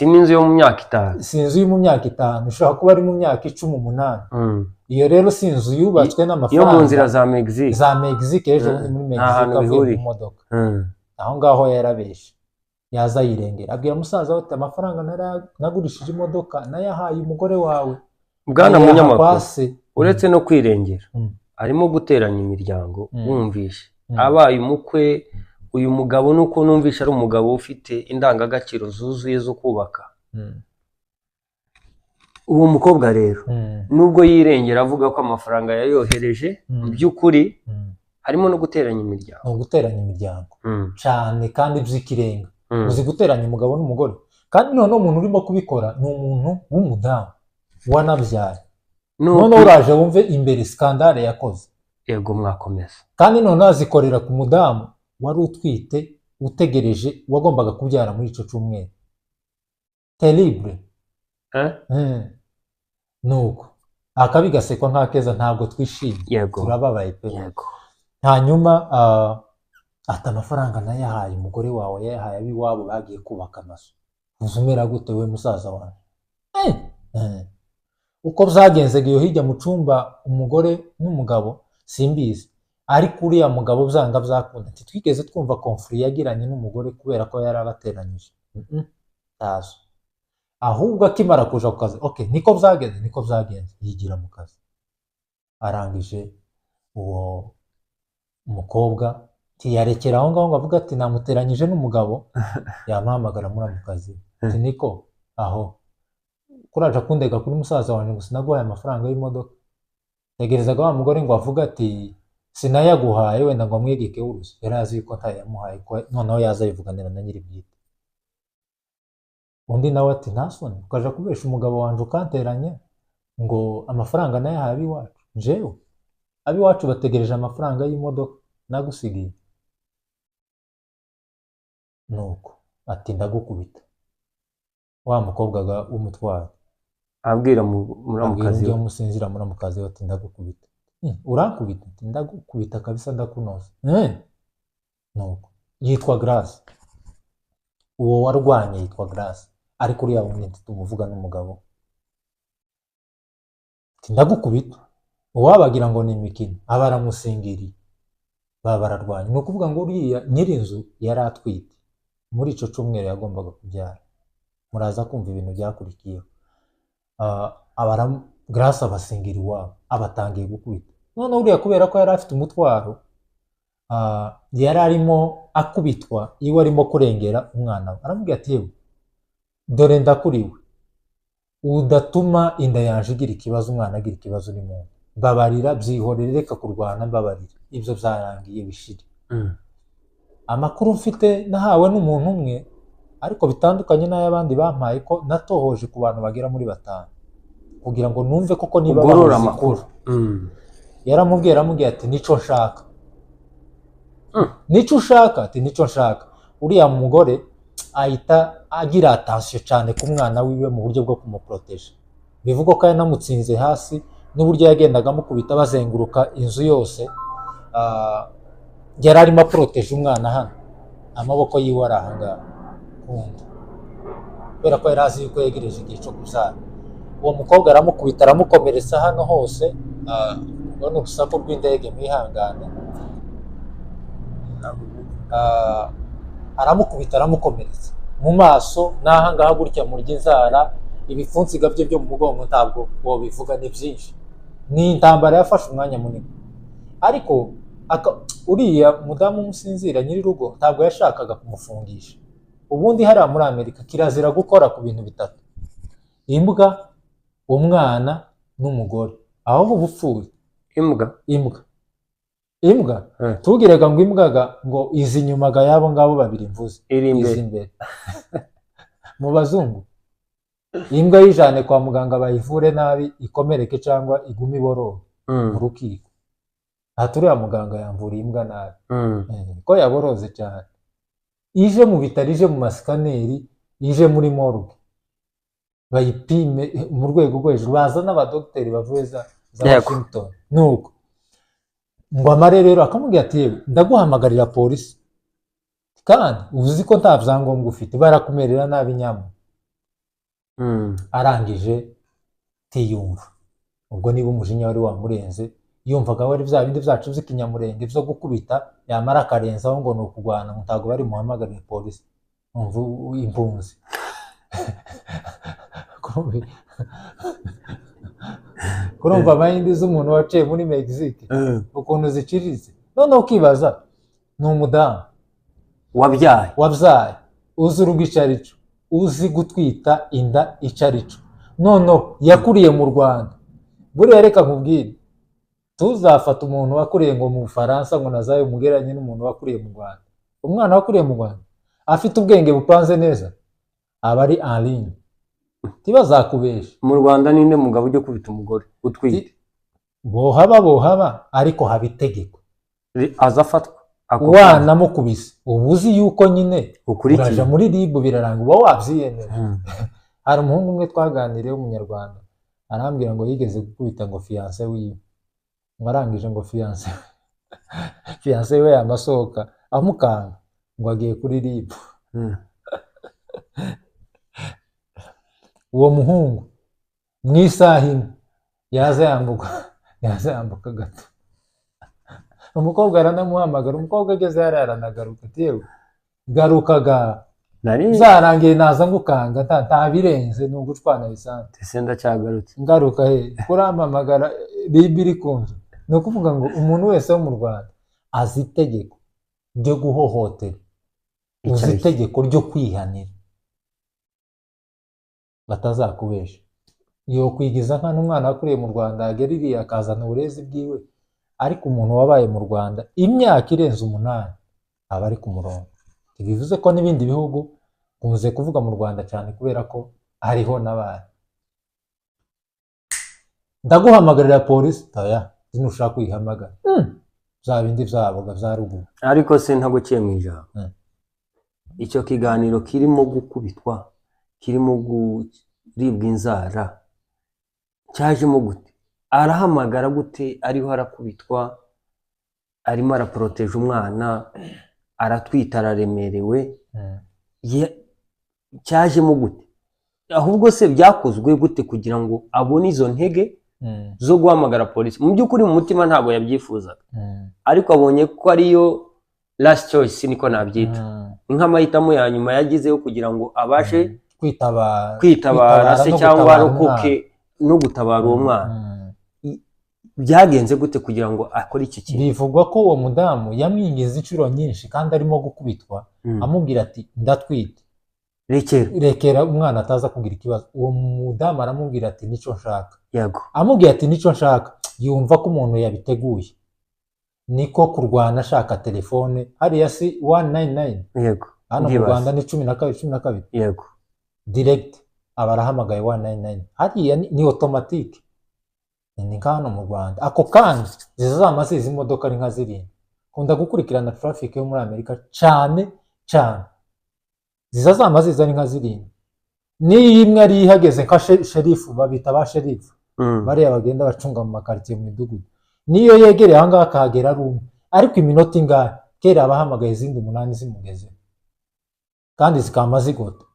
n'inzu yo mu myaka 5. Si inzu yo mu myaka 5, ishobora kuba ari mu myaka 18. Iyo rero si inzu yubatswe n'amafaranga yo mu nzira za Mexique. Za Mexique, ejo muri Mexique avuye mu modoka. Aho ngaho yarabeshe, yaza yirengera abwira musaza we ati amafaranga nagurishije imodoka nayahaye umugore wawe. Bwana munyamakuru, uretse no kwirengera arimo guteranya imiryango. Wumvishe abaye umukwe uyu mugabo, nuko numvisha ari umugabo ufite indangagaciro zuzuye zo kubaka. Uwo mukobwa rero nubwo yirengera avuga ko amafaranga yayohereje, mu by'ukuri harimo no guteranya imiryango. No guteranya imiryango cyane kandi by'ikirenga. Uzi guteranya umugabo n'umugore, kandi noneho umuntu urimo kubikora ni umuntu w'umudamu wanabyaye. None uraje wumve imbere skandale yakoze. Yego mwakomeza. Kandi none azikorera ku mudamu wari utwite utegereje, wagombaga kubyara muri ico cyumweru. Terrible. Nuko akabi gasekwa nk'akeza, ntabwo twishimye, turababaye pe. Hanyuma ati amafaranga nayahaye umugore wawe, yayahaye abiwabo bagiye kubaka amazu. Uzumera gute we musaza wawe? Uko byagenze iyo hirya mu cumba umugore n'umugabo simbizi, ariko uriya mugabo byanga byakunda ati twigeze twumva konfuri yagiranye n'umugore kubera ko yari abateranyije. Tazo ahubwo akimara kuja ku kazi, niko byagenze, yigira mu kazi. Arangije uwo umukobwa tiyarekera aho ngaho ngo avuga ati namuteranyije n'umugabo, yamuhamagara muri mu kazi ati niko aho kuraje kundega kuri musaza wanjye ngo sinaguhaye amafaranga y'imodoka. Tegerezaga wa mugore ngo avuga ati sinayaguhaye wenda ngo amwegeke uruzi, yari azi yuko ntayamuhaye, ko noneho yaza yivuganira na nyiri bwite. Undi nawe ati ntasoni ukaja kubesha umugabo wanje ukanteranya ngo amafaranga nayahaye abiwacu. Jewe abiwacu bategereje amafaranga y'imodoka nagusigiye. nuko ati ndagukubita. Wa mukobwa w'umutwaro abwira abwira muramukazi undi we. wamusinzira muramukazi we ati ndagukubita. Urankubita? Ati ndagukubita kabisa ndakunoza. Nuko yitwa Grace. Uwo warwanye yitwa Grace, ariko uriya wundi tumuvuga n'umugabo. Ati ndagukubita. Uwabagira ngo ni imikino aba aramusingiriye, baba bararwanya. Ni ukuvuga ngo uriya nyir'inzu yari atwite, muri ico cyumweru yagombaga kubyara. Muraza kumva ibintu byakurikiyeho. Grace abasingira iwabo, abatangiye gukubita. None uriya kubera ko yari afite umutwaro, yari arimo akubitwa iwe arimo kurengera umwana we. Aramubwira ati yewe dore ndakuriwe, udatuma inda yanje igira ikibazo, umwana agira ikibazo uri muntu. Babarira, byihorere, reka kurwana, mbabarira. Ibyo byarangiye bishire. Amakuru mfite nahawe n'umuntu umwe, ariko bitandukanye n'ay'abandi bampaye, ko natohoje ku bantu bagera muri 5 kugira ngo numve koko niba ugorora bamuzi amakuru. yaramubwiye ati nico nshaka. Nico ushaka? Ati nico nshaka. Uriya mugore ahita agira attention cyane ku mwana wiwe mu buryo bwo kumuproteja. Bivuga ko yanamutsinze hasi, n'uburyo yagendaga amukubita bazenguruka inzu yose. Yari arimo proteje umwana hano, amaboko yiwe ari ahangaha kundi, kubera ko yari azi yuko yegereje igihe cyo kubyara. Uwo mukobwa aramukubita, aramukomeretsa hano hose. Ubona urusaku rw'indege, mwihangane. Aramukubita, aramukomeretsa mu maso n'ahangaha gutya mu ry'inzara. Ibipfunsiga bye byo mu mugongo ntabwo wobivuga, ni byinshi. Ni intambara yafashe umwanya munini. Ariko uriya mudamu umusinzira nyir'urugo ntabwo yashakaga kumufungisha. Ubundi hariya muri Amerika kirazira gukora ku bintu 3: imbwa, umwana n'umugore. Aho ubupfuye imbwa tugirega ngo imbwaga ngo izi nyumaga yabo ngabo babiri mvuze izi imbere. Mu bazungu imbwa yijane kwa muganga bayivure nabi, ikomereke cyangwa igume ibororo mu rukiko. Turiya muganga yamvura imbwa nabi, ko yaboroze cyane. Ije mu bitaro, ije mu masikaneri, ije muri morgue, bayipime mu rwego rwo hejuru, baza n'abadogiteri bavuye za Washington. Nuko ngo amare rero akamubwira ati yewe ndaguhamagarira polisi, kandi uzi ko nta byangombwa ufite, barakumerera nabi nyamu. Arangije tiyumva. Ubwo niba umujinya wari wamurenze, yumvaga wari bya bindi byacu by'ikinyamurenge byo gukubita, yamara akarenzaho ngo ni ukugwana, ntabwo bari muhamagarire polisi. Umva impunzi kurumva amayindi z'umuntu waciye muri Mexique ukuntu ziciriritse. None ukibaza, ni umudamu wabyaye uzi urugo icarico, uzi gutwita inda icarico, none yakuriye mu Rwanda. Buriya reka nkubwire, tuzafata umuntu wakuriye ngo mu Faransa ngo nazayo umugeranye n'umuntu wakuriye mu Rwanda. Umwana wakuriye mu Rwanda afite ubwenge bupanze neza, aba ari en ligne, ntibazakubesha. Mu Rwanda ninde mugabo ujya kubita umugore utwite? Bohaba, ariko haba itegeko. Azafatwa wanamukubise, ubuzi yuko nyine uraja muri ribu biraranga, uba wabyiyemera. Hari umuhungu umwe twaganiriye w'umunyarwanda, arambwira ngo yigeze gukubita ngo fiancé wiwe, ngo arangije ngo fiancé we yamasohoka amukanga ngo agiye kuri ribu. Uwo muhungu mu isaha imwe yaza yambuka gato. Umukobwa aranamuhamagara, umukobwa ageze hariya aranagaruka, yewe garukaga zarangiye naza ngukanga, ntabirenze ni ugucwana bisanzwe. Ese ndacyagarutse ngaruka kurampamagara bibiri kunzu. Ni ukuvuga ngo umuntu wese wo mu Rwanda azi itegeko ryo guhohotera, uzi itegeko ryo kwihanira, batazakubesha. Yo kwigiza nka n'umwana wakuriye mu Rwanda agera iriya akazana uburezi bwiwe, ariko umuntu wabaye mu Rwanda imyaka irenze 8 aba ari ku murongo. Bivuze ko n'ibindi bihugu kunze kuvuga mu Rwanda cyane kubera ko hariho n'abari. Ndaguhamagarira polisi, oya zinushaka kuyihamagara. Za bindi byaboga bya ruguru. Ariko se ntaguciye mu ijambo, icyo kiganiro kirimo gukubitwa, kirimo kuribwa inzara, cyajemo gute? Arahamagara gute ariho arakubitwa, arimo araporoteje umwana, aratwita, araremerewe, cyajemo gute? Ahubwo se byakozwe gute kugira ngo abone izo ntege zo guhamagara polisi? Mu by'ukuri mu mutima ntabwo yabyifuzaga, ariko abonye ko ariyo last choice, niko nabyita, nk'amahitamo ya nyuma yagizeho kugira ngo abashe kwitabara se cyangwa arokoke no gutabara uwo mwana. Byagenze gute kugira ngo akore iki kintu? Bivugwa ko uwo mudamu yamwingiza inshuro nyinshi kandi arimo gukubitwa, amubwira ati ndatwite, rekera umwana ataza kugira ikibazo. Uwo mudamu aramubwira ati nico nshaka. Yego. Amubwira ati nico nshaka, yumva ko umuntu yabiteguye, niko kurwana ashaka telefone. Hariya si 199. Yego. Hano mu Rwanda ni 12. Yego. Direct abarahamagaye 199. Hariya ni automatique. Ni hano mu Rwanda. Ako kandi zizamase izi modoka ni nka zirindwi. Kunda gukurikirana traffic yo muri Amerika cyane cyane. Zizazama ziza ni nka zirindwi. Ni imwe ari ihageze nka sherifu, babita ba sherifu. Bariya bagenda bacunga mu makaritiye mu midugudu. Niyo yegereye aha ngaha akahagera ari umwe, ariko iminota ingahe kera abahamagaye izindi 8 zimugeze kandi zikama zigota.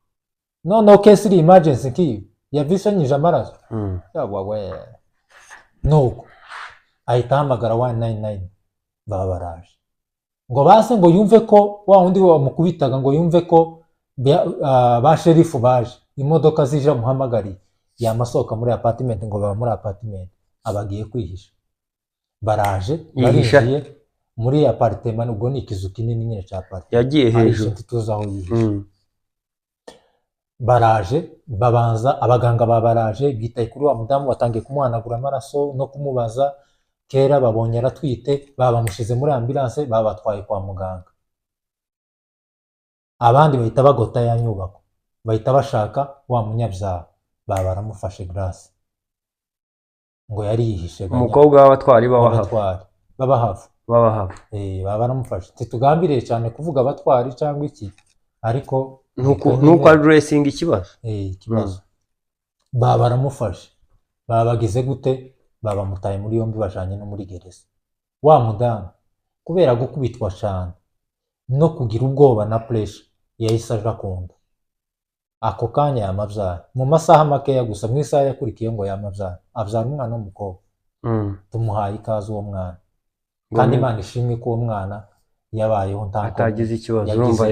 Noneho case iri emergency kiyo yavishanyije amaraso, yagwawe nuko ahita ahamagara 199 baba baraje ngo base ngo yumve ko wa wundi wamukubitaga ngo yumve ko ba sherifu baje, imodoka zije muhamagari yamasoka muri apartment, ngo baba muri apartment abagiye kwihisha. Baraje barinjiye muri apartment, ubwo ni ikizu kinini nyine cya apartment, yagiye hejuru tuzaho yihisha. Baraje babanza, abaganga babaraje bitaye kuri wa mudamu, batangiye kumuhanagura amaraso no kumubaza. Kera babonye aratwite, babamushize muri ambulance, babatwaye kwa muganga. Abandi bahita bagota ya nyubako, bahita bashaka wa munyabyaha, baramufashe Grace ngo yari yihishe. Umukobwa w'abatwari babahava baramufashe. Titugambiriye cyane kuvuga abatwari cyangwa iki, ariko nuko addressing ikibazo. Ikibazo baramufashe, babagize gute, babamutaye muri yombi, bajanye no muri gereza. Wa mudamu kubera gukubitwa cyane no kugira ubwoba na pressure, yahise aja kunda. Ako kanya yamabyara mu masaha makeya gusa, mu isaha yakurikiye ngo yamabyara, abyara umwana w'umukobwa. Tumuhaye ikaze uwo mwana, kandi Imana ishimwe ko uwo mwana yabayeho atagize ikibazo, urumva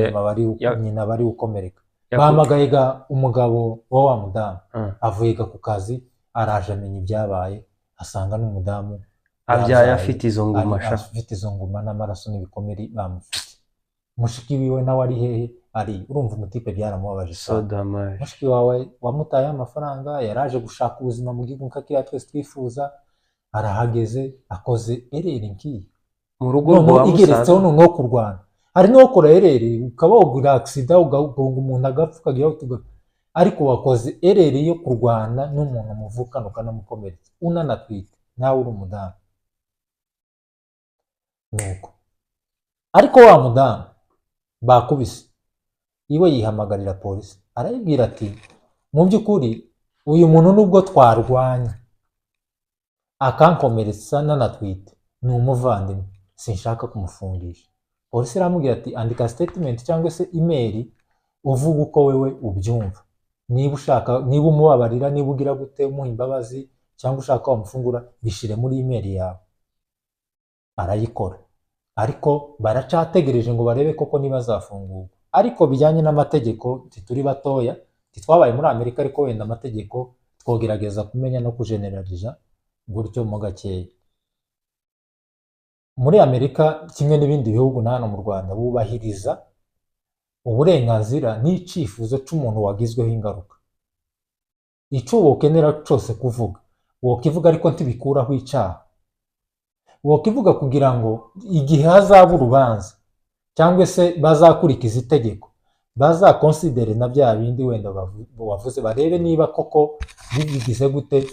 nyina bari gukomereka. Bahamagaye umugabo wa mudamu, avuye ku kazi, araje amenya ibyabaye, asanga n'umudamu abyaye afite izo nguma n'amaraso n'ibikomere bamufite. Mushiki wiwe nawe ari hehe? Ari, urumva umutipe byaramubabaje cyane. Mushiki wawe wamutaye amafaranga, yaraje gushaka ubuzima mu gihugu nk'akiriya twese twifuza, arahageze akoze ereri nkiyi mu rugo rwa igeretseho no kurwana. Hari no gukora ereri ukaba wagura accident ugagonga umuntu agapfa ukagira utuga, ariko wakoze ereri yo kurwana n'umuntu muvukana ukanamukomeretsa unanatwite, nawe uri umudamu. Nuko ariko wa mudamu bakubise iwe yihamagarira polisi, arayibwira ati mu by'ukuri uyu muntu nubwo twarwanya akankomeretsa nanatwite, ni umuvandimwe, sinshaka kumufungisha. Polisi iramubwira ati andika statement cyangwa se email uvuga uko wewe ubyumva, niba ushaka, niba umubabarira, niba ugira gute umuha imbabazi cyangwa ushaka wamufungura, bishire muri email yawe. Arayikora, ariko baracategereje ngo barebe koko niba azafungurwa. Ariko bijyanye n'amategeko, turi batoya, twabaye muri Amerika, ariko wenda amategeko twogerageza kumenya no kugeneraliza gutyo mu gakeya. Muri Amerika kimwe n'ibindi bihugu na hano mu Rwanda, bubahiriza uburenganzira n'icyifuzo cy'umuntu wagizweho ingaruka. Icyo wokenera cyose kuvuga, wokivuga, ariko ntibikuraho icyaha. Wokivuga kugira ngo igihe hazaba urubanza cyangwa se bazakurikiza itegeko, bazakonsidere na bya bindi wenda wavuze, barebe niba koko bigize gute,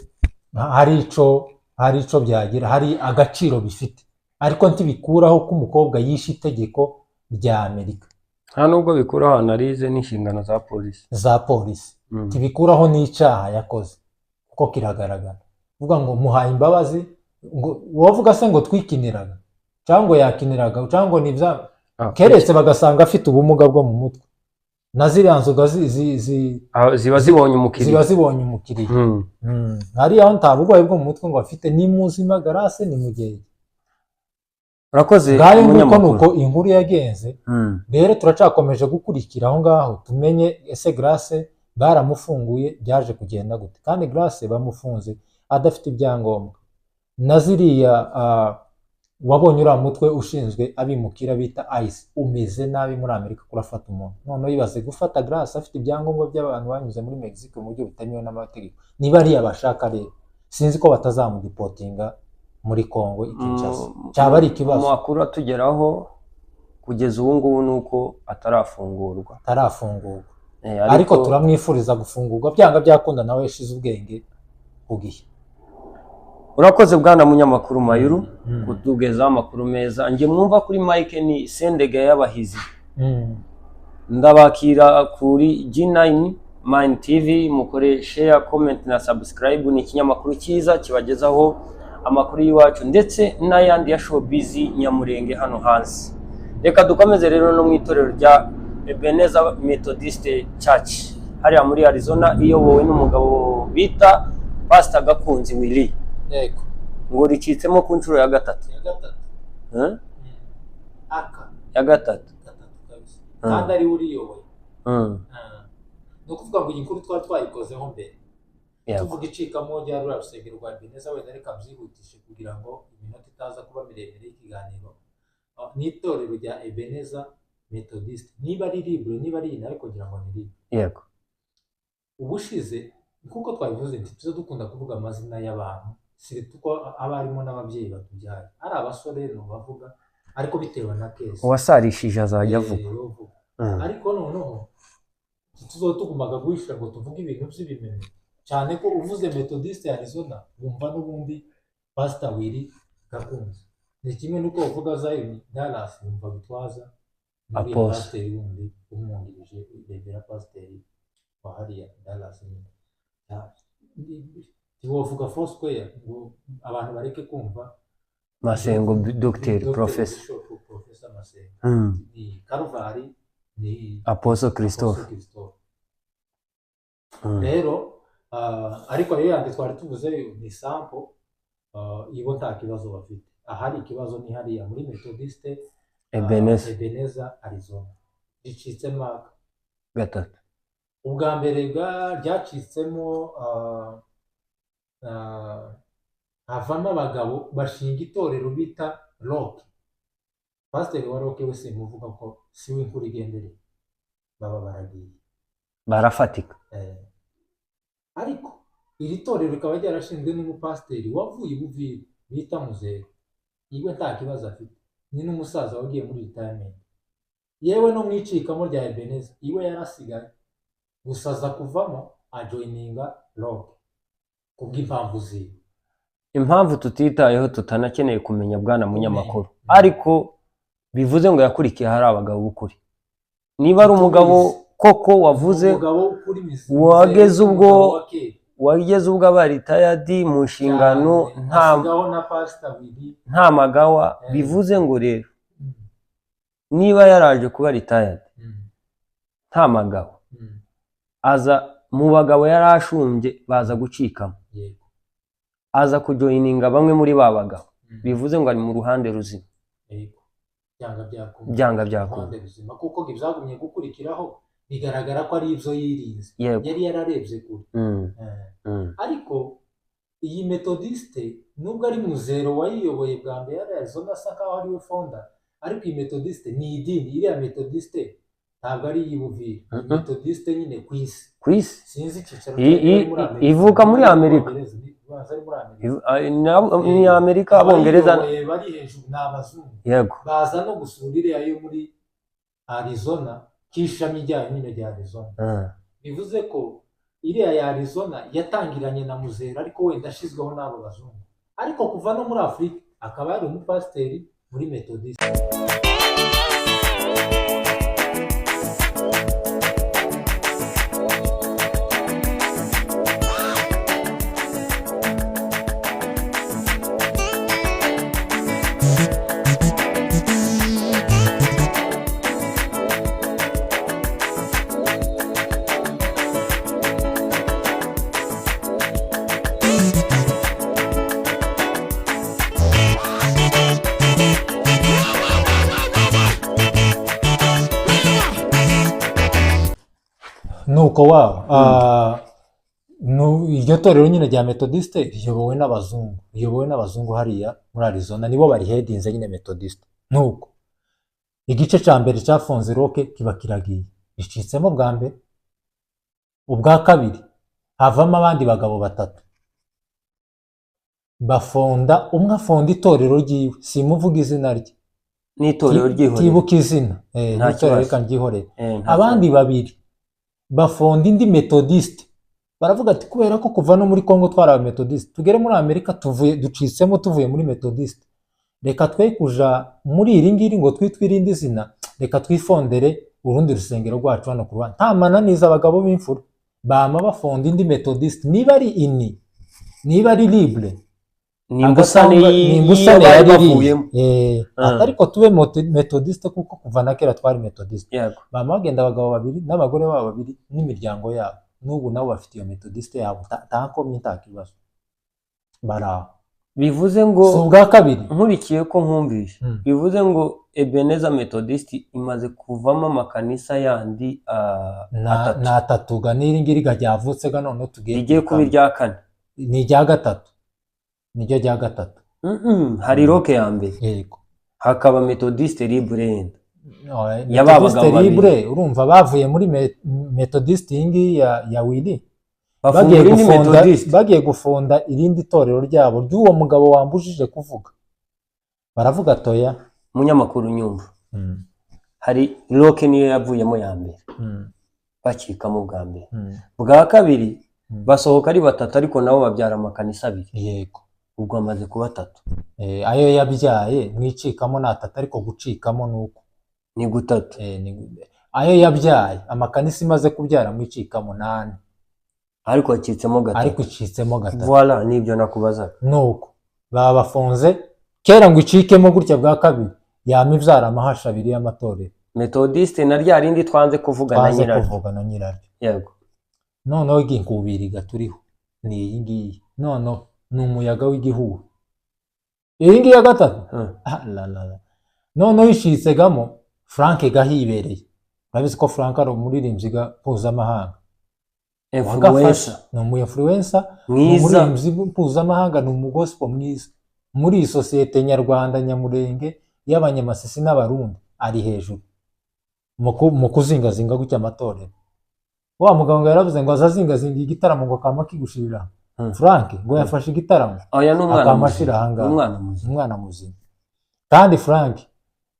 hari ico byagira, hari agaciro bifite, ariko ntibikuraho ko umukobwa yishe itegeko rya Amerika. nta nubwo bikuraho analize n'inshingano za polisi. za polisi ntibikuraho n'icyaha yakoze kuko kiragaragara. uvuga ngo muhaye imbabazi, ngo wavuga se ngo twikiniraga cyangwa yakiniraga cyangwa ni bya keretse bagasanga afite ubumuga bwo mu mutwe, na ziriya nzoga ziba zibonye umukiriya. hariya aho nta burwayi bwo mu mutwe ngo afite, ni muzima garase ni mugenzi. urakoze ngayo nguko nuko inkuru yagenze. rero turacakomeje gukurikira aho ngaho tumenye ese Grace baramufunguye byaje kugenda gute, kandi Grace bamufunze adafite ibyangombwa. na ziriya wabonye uriya mutwe ushinzwe abimukira bita ICE umeze nabi muri Amerika kurafata umuntu, noneho yibaze gufata Grace afite ibyangombwa by'abantu banyuze muri Mexico mu buryo butemewe n'amategeko. niba ariya bashaka rero sinzi ko batazamudipotinga muri Congo Kinshasa, cyaba ari ikibazo. Amakuru atugeraho kugeza ubu ngubu nuko atarafungurwa. Ariko turamwifuriza gufungurwa byanga byakunda, nawe yashize ubwenge ku gihe. Urakoze bwana munyamakuru Mayuru kutugezaho amakuru meza. Nge mwumva kuri Mike ni Sendege y'abahizi. Ndabakira kuri G9 Mind TV, mukore share, comment na subscribe. Ni ikinyamakuru cyiza kibagezaho amakuru y'iwacu ndetse n'ayandi ya showbiz nyamurenge hano hanze. Reka dukomeze rero no mu itorero rya Ebenezer Methodist Church hariya muri Arizona, iyobowe n'umugabo bita Pastor Gakunzi Willy. Yego. Ngo ricitsemo ku nshuro ya gatatu. Ya gatatu. Kandi ari uriyoboye. No kuvuga ngo iyi nkuru twayikozeho mbere. Tuvuga icikamo rya rura rusengero rwa Ebenezer, wenda reka byihutishe kugira ngo iminota itaza kuba miremire y'ikiganiro. N'itorero rya Ebenezer Methodist, niba ari libre niba ari ariko kugira ngo ni libre. Yego. Ubushize kuko twabivuze nti tuzo dukunda kuvuga amazina y'abantu, siri tuko abarimo n'ababyeyi batubyaye ari abasore no bavuga, ariko bitewe na case uwasarishije azajya avuga. Ariko noneho tuzotugumaga guhisha ngo tuvuge ibintu by'ibimene, cyane ko uvuze Methodist ya Arizona wumva n'ubundi Pastor Willy Gakunzi. Ni kimwe nuko uvuga Zion Dallas wumva bitwaza muri pastor wundi umwungirije Rebera Pastor wa hariya Dallas. Tiwovuga Foursquare ngo abantu bareke kumva Masengo Dr. Professor Masengo. Ni Calvary ni Apostle Christophe. Rero ariko rero yandi twari tuvuze ni sample ibo nta kibazo bafite. Ahari ikibazo ni hariya muri Methodist Ebenezer Arizona ricitsemo gatatu. ubwa mbere ryacitsemo havamo abagabo bashinga itorero bita Rock. Pastor wa Rock we simuvuga ko si we inkuru igendere, baba baragiye barafatika. Ariko iri torero rikaba ryarashinzwe n'umupasiteri wavuye Buvira bita Muzero. Iwe nta kibazo afite, ni n'umusaza wagiye muri retirement. Yewe no mwicikamo rya Ebenezer iwe yarasigaye gusaza kuvamo ajoininga Rock kubw'impamvu ziwe. Impamvu tutitayeho tutanakeneye kumenya bwana munyamakuru, ariko bivuze ngo yakurikiye hari abagabo b'ukuri. Niba ari umugabo koko wavuze wageze ubwo abari tayadi mu nshingano nta magawa, bivuze ngo rero niba yaraje kuba retired nta magawa, aza mu bagabo yarashumbye baza gucikamo, aza kujoininga bamwe muri ba bagabo, bivuze ngo ari mu ruhande ruzima. Byanga byakunda kuko ibyagumye gukurikiraho bigaragara ko ari ibyo yirinze, yari yararebye kure. Ariko iyi Methodist nubwo ari Muzero wayiyoboye bwa mbere yari Arizona asa nkaho ari we founder, ariko iyi Methodist ni idini. Iriya Methodist ntabwo ari iy'Ubuvira, Methodist nyine ku isi sinzi icyicaro ivuka muri Amerika. Ni Amerika, Abongereza bari hejuru ni abazungu. Yego, baza no gusura iriya yo muri Arizona kishami ryayo nyine rya Arizona. Bivuze ko iriya ya Arizona yatangiranye na Muzero, ariko wenda ashizweho n'abo bazungu, ariko kuva no muri Afurika akaba yari umupasiteri muri Methodist. nuko wabo iryo torero nyine rya metodiste riyobowe n'abazungu hariya muri Arizona, nibo barihedinze nyine metodiste. Nuko igice cya mbere cyafunze roke kiba kiragiye, icitsemo bwa mbere. Ubwa kabiri havamo abandi bagabo batatu umwe afonda itorero ryiwe, simuvuga izina rye, n'itorero ryihorera, tibuka izina, n'itorero reka ryihorera. Abandi babiri bafonda indi metodiste, baravuga ati kubera ko kuva no muri Congo twari aba metodiste, tugere muri Amerika ducitsemo tuvuye muri metodiste, reka twe kuja muri iri ngiri ngo twitwe irindi zina, reka twifondere urundi rusengero rwacu hano ku Rwanda. Nta mananiza abagabo b'imfura bama bafonda indi metodiste, niba ari ini, niba ari libre, nimbusane yari bavuyemo, ariko tube metodiste kuko kuva na kera twari metodiste. Bama bagenda abagabo babiri n'abagore babo babiri n'imiryango yabo, n'ubu nabo bafite iyo metodiste yabo, ntakomye nta kibazo baraho. Bivuze ngo ubwa kabiri nkurikiye ko nkumvishe, bivuze ngo Ebenezer Methodist imaze kuvamo amakanisa yandi atatu ga n'iri ngiri ga ryavutse ga none tugiye kuba irya kane, ni irya gatatu, niryo rya gatatu. Hari roke ya mbere, yego, hakaba Methodist Libre Methodist Libre. Urumva bavuye muri Methodist ingi ya Willy, bagiye gufonda irindi torero ryabo ry'uwo mugabo wambujije kuvuga. Baravuga toya munyamakuru nyumva, hari roke niyo yavuyemo ya mbere, bakikamo bwa mbere. Bwa kabiri basohoka ari batatu, ariko nabo babyara amakanisa abiri. Yego, ubwo amaze kuba atatu. Ayo yabyaye mwicikamo ni atatu, ariko gucikamo nuko ni gutatu. Ayo yabyaye amakanisa imaze kubyara mwicikamo 8, ariko acitsemo gatatu. Voilà, nibyo nakubazaga. Nuko baba bafunze kera ngo icikemo gutya bwa kabiri, yama ivyara amahasha abiri y'amatorero. Methodiste na rya rindi twanze kuvuga na nyiraryo. Yego. Noneho iginkubiri gaturiho ni iyi ngiyi, noneho ni umuyaga w'igihugu. Iyi ngiyi ya gatatu, noneho ishitsegamo Frank gahibereye. Babizi ko Frank ari umuririmbyi mpuzamahanga, ni umu-influencer mwiza, mpuzamahanga, ni umugospel mwiza muri iyi sosiyete nyarwanda nyamurenge y'abanyamasisi n'abarundi, ari hejuru mu kuzingazinga gutya amatorero. Wa mugabo ngo yaravuze ngo azazingazinga igitaramo ngo kama kigushirira. Frank ngo yafashe igitaramo akamashira hanga, umwana muzima. Kandi Frank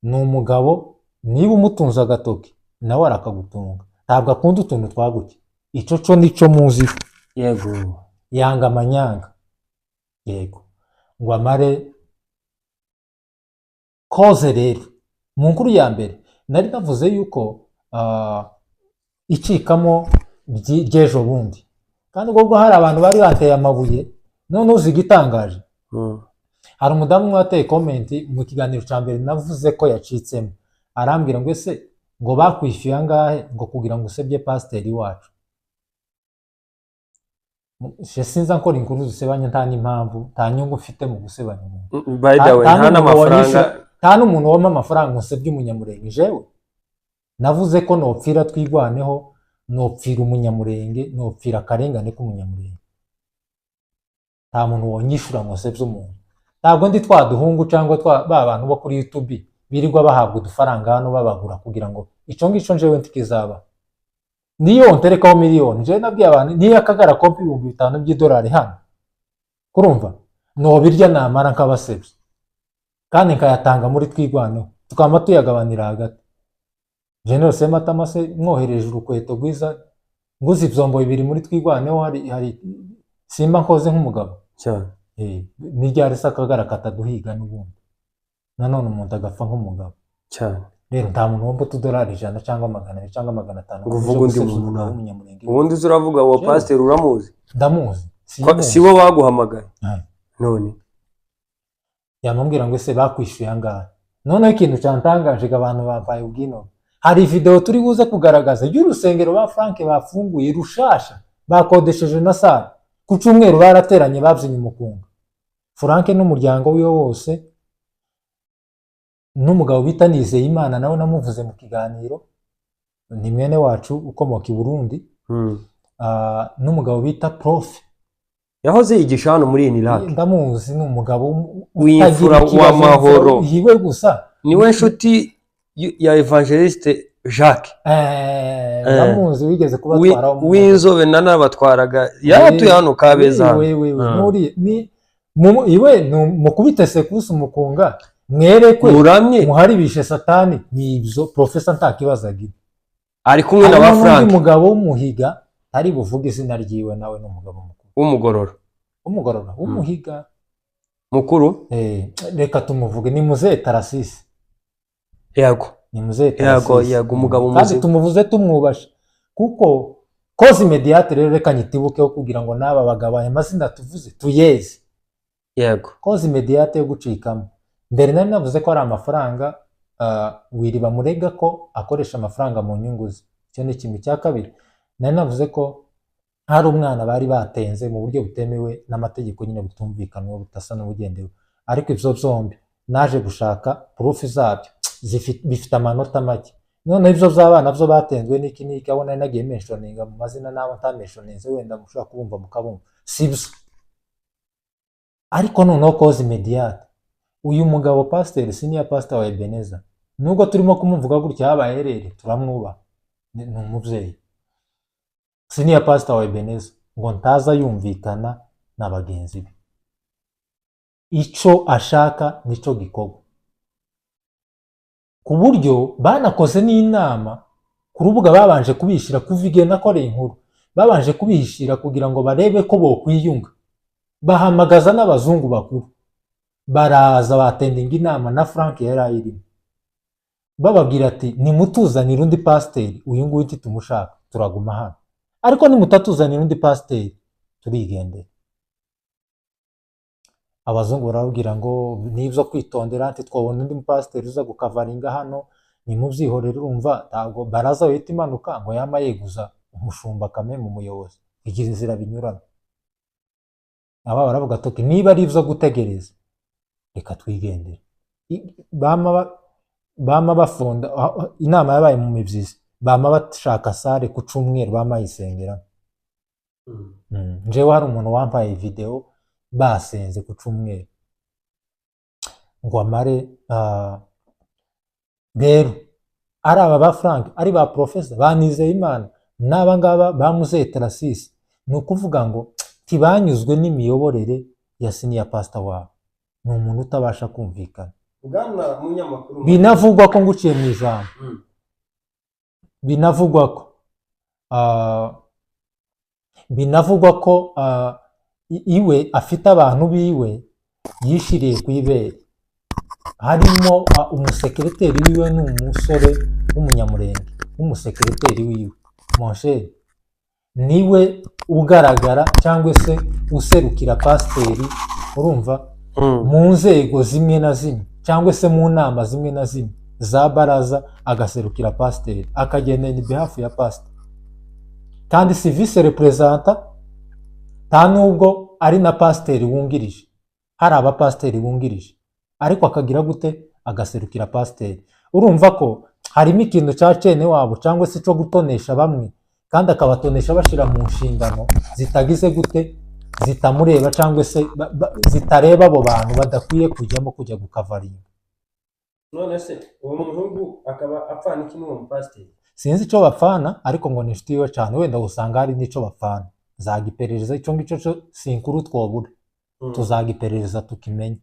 ni umugabo, niba umutunze agatoki nawe arakagutunga, ntabwo akunda utuntu twaguke. Ico co nico muzi. Yego, yanga amanyanga. Yego, ngo amare koze rero. Mu nkuru ya mbere nari navuze yuko icikamo ry'ejo bundi, kandi ubwo hari abantu bari bateye amabuye. None uzi igitangaje, hari umudamu wateye comment mu kiganiro cya mbere navuze ko yacitsemo, arambwira ngo ese ngo bakwishyuye angahe ngo kugira ngo usebye pasiteri wacu. Sinza nkora inkuru zisebanya nta n'impamvu, nta nyungu ufite mu gusebanya umuntu. By the way, nta n'amafaranga, nta n'umuntu wama amafaranga usebye umunyamurenge. Jewe navuze ko nopfira twigwaneho, nopfira umunyamurenge, nopfira akarengane k'umunyamurenge. Nta muntu wonyishura ngo usebye umuntu. Ntabwo ndi twaduhungu cyangwa ba bantu bo kuri YouTube birirwa bahabwa udufaranga hano babagura kugira ngo ico ngico njewe ntikizaba. Niyo nterekaho miliyoni, je nabwiye abantu niyo akagara kopi $5,000 by'idolari hano, kurumva no birya namara nkabasebye kandi nkayatanga muri twigwaneho, tukama tuyagabanira hagati. General Sematama se mwohereje urukweto rwiza, nguzi ivyombo bibiri muri twigwaneho, hari simba nkoze nk'umugabo cyane. Ni ryari sakagara kataduhiga n'ubundi, nanone umuntu agapfa nk'umugabo cyane. Rero nta muntu womba $100 cyangwa 200 cyangwa 500 ngo uvuga undi muntu nawe. Ubundi uzuravuga wa pastor uramuzi? Ndamuzi. Si bo baguhamagaye? None yamambwira ngo ese bakwishyuye angahe. None ikintu cyantangaje abantu bampaye ubwino, hari video turi buze kugaragaza y'urusengero ba Frank bafunguye rushasha, bakodesheje na sale ku cyumweru, barateranye babyinnye umukunga. Frank n'umuryango wiwe wose, n'umugabo bita Nizeyimana nawe namuvuze mu kiganiro, ni mwene wacu ukomoka i Burundi. n'umugabo bita Prof yahoze yigisha hano muri Iraq. ndamuzi, ni umugabo w'imfura w'amahoro, yiwe gusa niwe nshuti ya Evangeliste Jacques. ndamuzi, wigeze kubatwara w'inzobe nanabatwaraga yaratuye hano Kabeza hano. iwe mukubite sekusi umukunga mwerekwe muramye muharibishe satani, nibyo profesa ntakibazaga. ari kumwe na ba Frank, umugabo w'umuhiga ari buvuga izina ryiwe, nawe n'umugabo mukuru w'umugorora w'umuhiga mukuru. reka tumuvuge, ni Muzehe Tarasisi. yego ni Muzehe Tarasisi, yego umugabo kandi muzi, tumuvuze tumwubashe, kuko koze imediate rero reka nyitibukeho kugira ngo n'aba bagabo aya mazina tuvuze tuyeze. yego koze imediate yo gucikamo. Mbere nari navuze ko ari amafaranga wiri bamurega ko akoresha amafaranga mu nyungu ze, icyo ni kimwe. cya kabiri nari navuze ko hari umwana bari batenze mu buryo butemewe n'amategeko, nyine butumvikanwa, butasa n'ubugendewe. ariko ibyo byombi naje gushaka proof zabyo, bifite amanota make. none ibyo by'abana byo batenzwe n'iki n'iki, abo nari nagiye mentioninga mu mazina n'abo ntamenshoninze, wenda mushobora kubumva mukabumva, sibyo. ariko noneho koze imediate, uyu mugabo pasiteri, senior pastor wa Ebeneza, nubwo turimo kumuvuga gutya habaye erere, turamwubaha, ni umubyeyi. senior pastor wa Ebeneza ngo ntaza yumvikana na bagenzi be, icyo ashaka nicyo gikorwa, ku buryo banakoze n'inama ku rubuga, babanje kubishyira kuva igihe nakoreye inkuru, babanje kubishyira kugira ngo barebe ko bokwiyunga, bahamagaza n'abazungu bakuru, baraza batendinga inama na Frank yari ayirimo, bababwira ati nimutuzanire undi pasiteri, uyu nguyu titumushaka, turaguma hano, ariko nimutatuzanira undi pasiteri turigendera. abazungu barababwira ngo nibyo kwitondera, ati twabona undi pasiteri uza gukavaringa hano, nimubyihorere, urumva ntabwo baraza wihita imanuka ngo yama yeguza umushumba kame mu muyobozi, igira inzira binyurana. aba baravuga ati niba ari ibyo gutegereza reka twigendere. bama bafonda inama yabaye mu mibyizi, bama bashaka sare ku cyumweru, bama yisengera. njewe hari umuntu wampaye video basenze ku cyumweru ngo amare. rero ari aba ba Frank, ari ba Profesa, ba Nizeyimana, n'aba ngaba ba Muzehe Tarasisi, ni ukuvuga ngo tibanyuzwe n'imiyoborere ya senior pastor wabo, ni umuntu utabasha kumvikana. binavugwa ko nguciye mu ijambo, binavugwa ko iwe afite abantu biwe yishiriye ku ibere, harimo umusekereteri wiwe, ni umusore w'umunyamurenge w'umusekereteri wiwe, monsheri niwe ugaragara cyangwa se userukira pasiteri, urumva, mu nzego zimwe na zimwe cyangwa se mu nama zimwe na zimwe za baraza, agaserukira pasiteri, akagendera behalf ya pasiteri, kandi si vice representa, nta nubwo ari na pasiteri wungirije, hari abapasiteri bungirije, ariko akagira gute, agaserukira pasiteri. urumva ko harimo ikintu cya cene wabo cyangwa se cyo gutonesha bamwe, kandi akabatonesha bashyira mu nshingano zitagize gute, zitamureba cyangwa se zitareba abo bantu badakwiye kujyamo kujya gukavaringa. none se uwo muhungu akaba apfana iki n'uwo mupasiteri? sinzi icyo bapfana, ariko ngo ni inshuti yiwe cyane, wenda usanga hari n'icyo bapfana. zagiperereza icyo ngicyo cyo sinkuru twobura, tuzagiperereza tukimenya.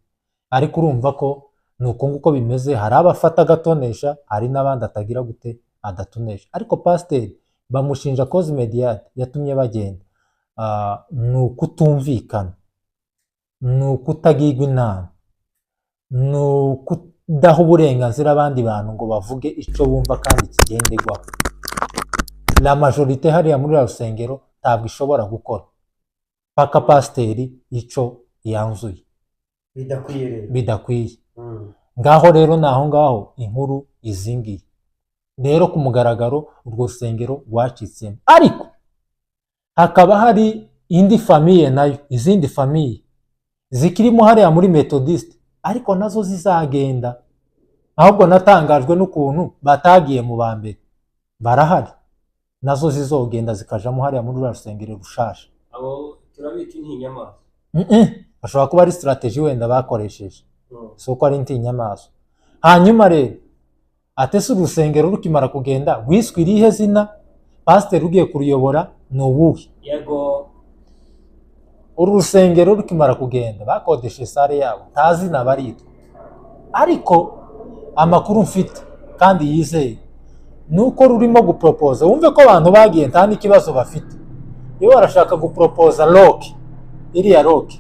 ariko urumva ko ni uko nguko bimeze, hari abafata agatonesha, hari n'abandi atagira gute, adatonesha. ariko pasiteri bamushinja koze imediate yatumye bagenda, ni ukutumvikana, ni ukutagirwa inama, ni ukudaha uburenganzira abandi bantu ngo bavuge icyo bumva kandi kigenderwaho. la majorite hariya muri rusengero ntabwo ishobora gukora paka pasiteri icyo yanzuye bidakwiye. ngaho rero naho ngaho inkuru izingiye rero ku mugaragaro, urwo rusengero rwacitsemo, ariko hakaba hari indi famiye, nayo izindi famiye zikirimo hariya muri metodiste, ariko nazo zizagenda. ahubwo natangajwe n'ukuntu batagiye mu ba mbere, barahari nazo zizogenda zikajamo hariya muri rwa rusengero rushasha. abo turabita intinyamaswa. Bashobora kuba ari strategy wenda bakoresheje, si uko ari intinyamaswa. Hanyuma rero atese urusengero rukimara kugenda wiswe irihe zina, pasiteri ugiye kuruyobora ni uwuhe? Yego. Uru rusengero rukimara kugenda bakodeshe sare yabo, nta zina baritwa. Ariko amakuru mfite kandi yizeye nuko rurimo gupropose, wumve ko abantu bagiye nta n'ikibazo bafite. Iyo barashaka gupropose rock, iriya rock,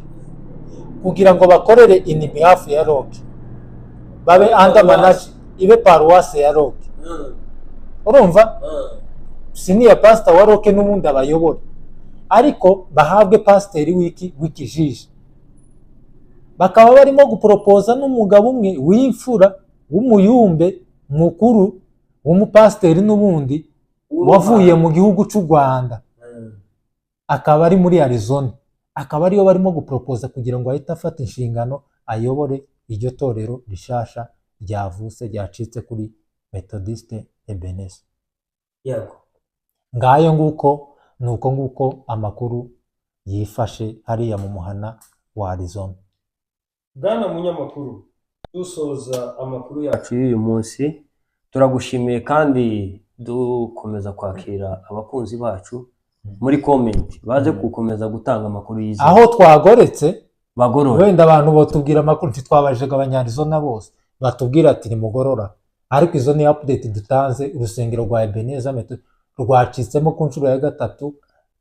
kugira ngo bakorere in behalf ya rock, babe under manage, ibe paruwase ya rock. Urumva? Siniya pastor wa rock n'ubundi abayobora, ariko bahabwe pasiteri w'ikijiji. Bakaba barimo guporopoza n'umugabo umwe w'imfura w'umuyumbe mukuru w'umupasiteri n'ubundi wavuye mu gihugu cy'u Rwanda, akaba ari muri Arizona, akaba ariyo barimo guporopoza kugira ngo ahite afata inshingano ayobore iryo torero rishasha ryavuse ryacitse kuri Methodiste Ebenezer. Yego. Ngayo nuko nguko amakuru yifashe hariya mu muhana wa Arizona. Bwana munyamakuru, dusoza amakuru yacu y'uyu munsi, turagushimiye kandi dukomeza kwakira abakunzi bacu muri comment baje gukomeza gutanga amakuru yize. Aho twagoretse bagorora, wenda abantu botubwira amakuru ntitwabajega abanyarizona bose batubwira ati nimugorora, ariko izo ni update dutanze. Urusengero rwa Ebenezer Methodist rwacitsemo ku nshuro ya gatatu,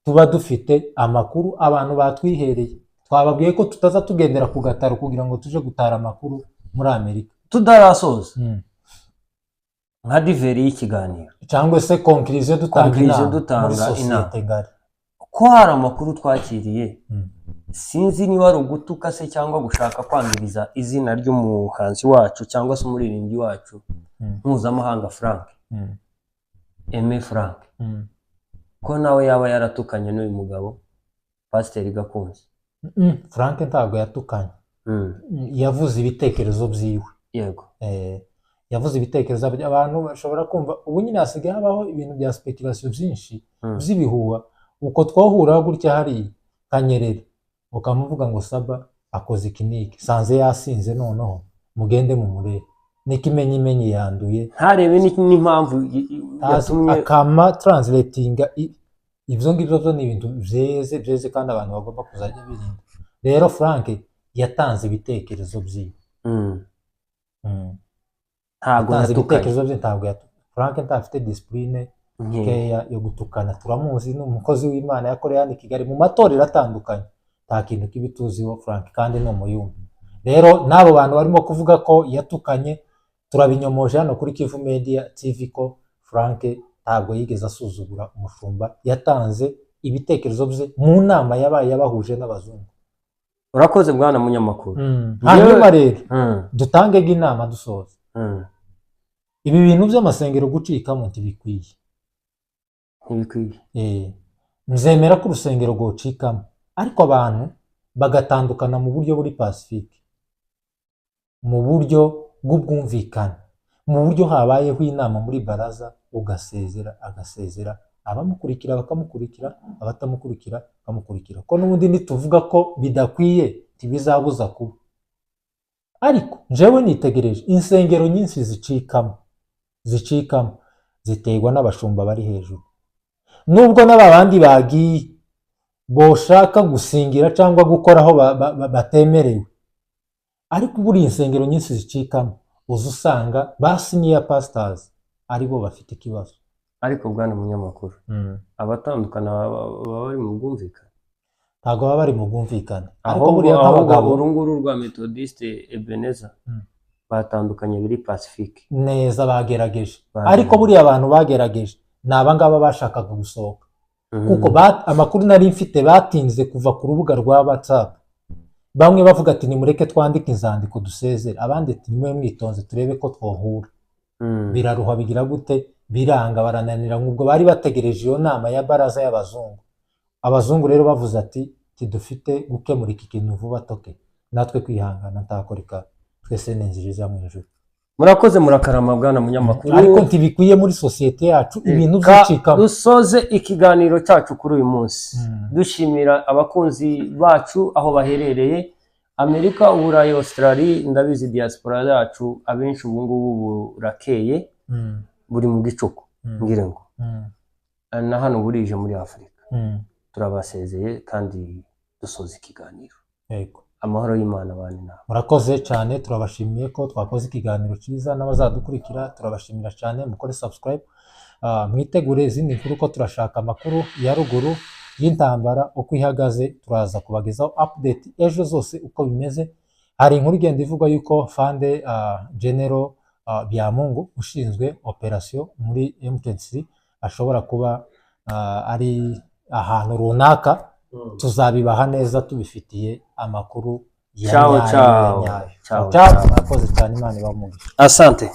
tuba dufite amakuru abantu batwihereye. Twababwiye ko tutaza tugendera ku gataro kugira ngo tuje gutara amakuru muri Amerika tudarasoza nka diveri y'ikiganiro cyangwa se conclusion dutanga inama ko hari amakuru twakiriye. Sinzi niba ari ugutuka se cyangwa gushaka kwangiriza izina ry'umuhanzi wacu cyangwa se umuririmbyi wacu mpuzamahanga Frank, Aime Frank, ko nawe yaba yaratukanye n'uyu mugabo Pasiteri Gakunzi. Frank ntabwo yatukanye, yavuze ibitekerezo byiwe. Yego. Yavuze ibitekerezo abantu bashobora kumva. Ubu nyine hasigaye habaho ibintu bya speculation byinshi by'ibihuha. Uko twahura gutya hari Kanyerera ukamuvuga ngo Saba akoze ikiniki, sanze yasinze, noneho mugende mu murere n'ikimenyimenyi yanduye, ntarebe n'impamvu yatumye akama translatinga. Ibyo ngibyo byo ni ibintu byeze kandi abantu bagomba kuzajya birinda. Rero Frank yatanze ibitekerezo byiwe. Ntabwo yatukanye. Ntabwo Frank ntafite discipline nkeya yo gutukana. Turamuzi ni umukozi w'Imana yakoreye hano i Kigali mu matorero atandukanye, nta kintu kibituziho Frank kandi ni umuyumbi. Rero n'abo bantu barimo kuvuga ko yatukanye, turabinyomoje hano kuri Kivu Media TV ko Frank ntabwo yigeze asuzugura umushumba. Yatanze ibitekerezo bye mu nama yabaye yabahuje n'abazungu. Urakoze bwana munyamakuru. Hanyuma rero dutange inama dusoza. Ibi bintu by'amasengero gucikamo ntibikwiye. Nzemera ko urusengero rwocikamo, ariko abantu bagatandukana mu buryo buri pacifique, mu buryo bw'ubwumvikane, mu buryo habayeho inama muri baraza, agasezera, abamukurikira bakamukurikira, abatamukurikira bakamukurikira. Ko n'ubundi nituvuga ko bidakwiye ntibizabuza kuba. Ariko njyewe nitegereje insengero nyinshi zicikamo ziterwa n'abashumba bari hejuru. Nubwo n'abandi bagiye boshaka gusingira cyangwa gukora aho batemerewe, ariko buri insengero nyinshi zicikamo uza usanga ba senior pastors aribo bafite ikibazo. Ariko bwana munyamakuru, abatandukana baba bari mu bwumvikane? Ntabwo baba bari mu bwumvikane. Ariko buriya nk'abagabo urunguru rwa Methodiste Ebenezer batandukanye biri pacifique neza, bagerageje. Ariko buriya abantu bagerageje ni abangaba bashakaga gusohoka, kuko amakuru nari mfite batinze kuva ku rubuga rwa WhatsApp. Bamwe bavuga ati nimureke twandike inzandiko dusezera, abandi ati nimwe mwitonze turebe ko twohura. Biraruha bigira gute, biranga, barananira. Ubwo bari bategereje iyo nama ya baraza y'abazungu. Abazungu rero bavuze ati tidufite gukemura iki kintu vuba toke, natwe kwihangana ntakoreka, twese nenziriza mu ijuru. murakoze murakarama bwana munyamakuru, ariko ntibikwiye muri sosiyete yacu ibintu byicikamo. dusoze ikiganiro cyacu kuri uyu munsi dushimira abakunzi bacu aho baherereye, Amerika, Uburayi, Australia, ndabizi diaspora yacu abenshi ubu ngubu burakeye buri mu gicuku ngire ngo na hano burije muri Afurika. Turabasezeye kandi dusoza ikiganiro. Yego, amahoro y'Imana bane nawe. murakoze cyane, turabashimiye ko twakoze ikiganiro cyiza, n'abazadukurikira turabashimira cyane, mukore subscribe, mwitegure izindi nkuru ko turashaka amakuru ya ruguru y'intambara uko ihagaze, turaza kubagezaho update ejo zose uko bimeze. Hari inkuru igenda ivuga yuko Fande General Byamungu ushinzwe operation muri M23 ashobora kuba ari ahantu runaka, tuzabibaha neza tubifitiye amakuru ya nyayo. Murakoze cyane, Imana ibahe umugisha. Asante.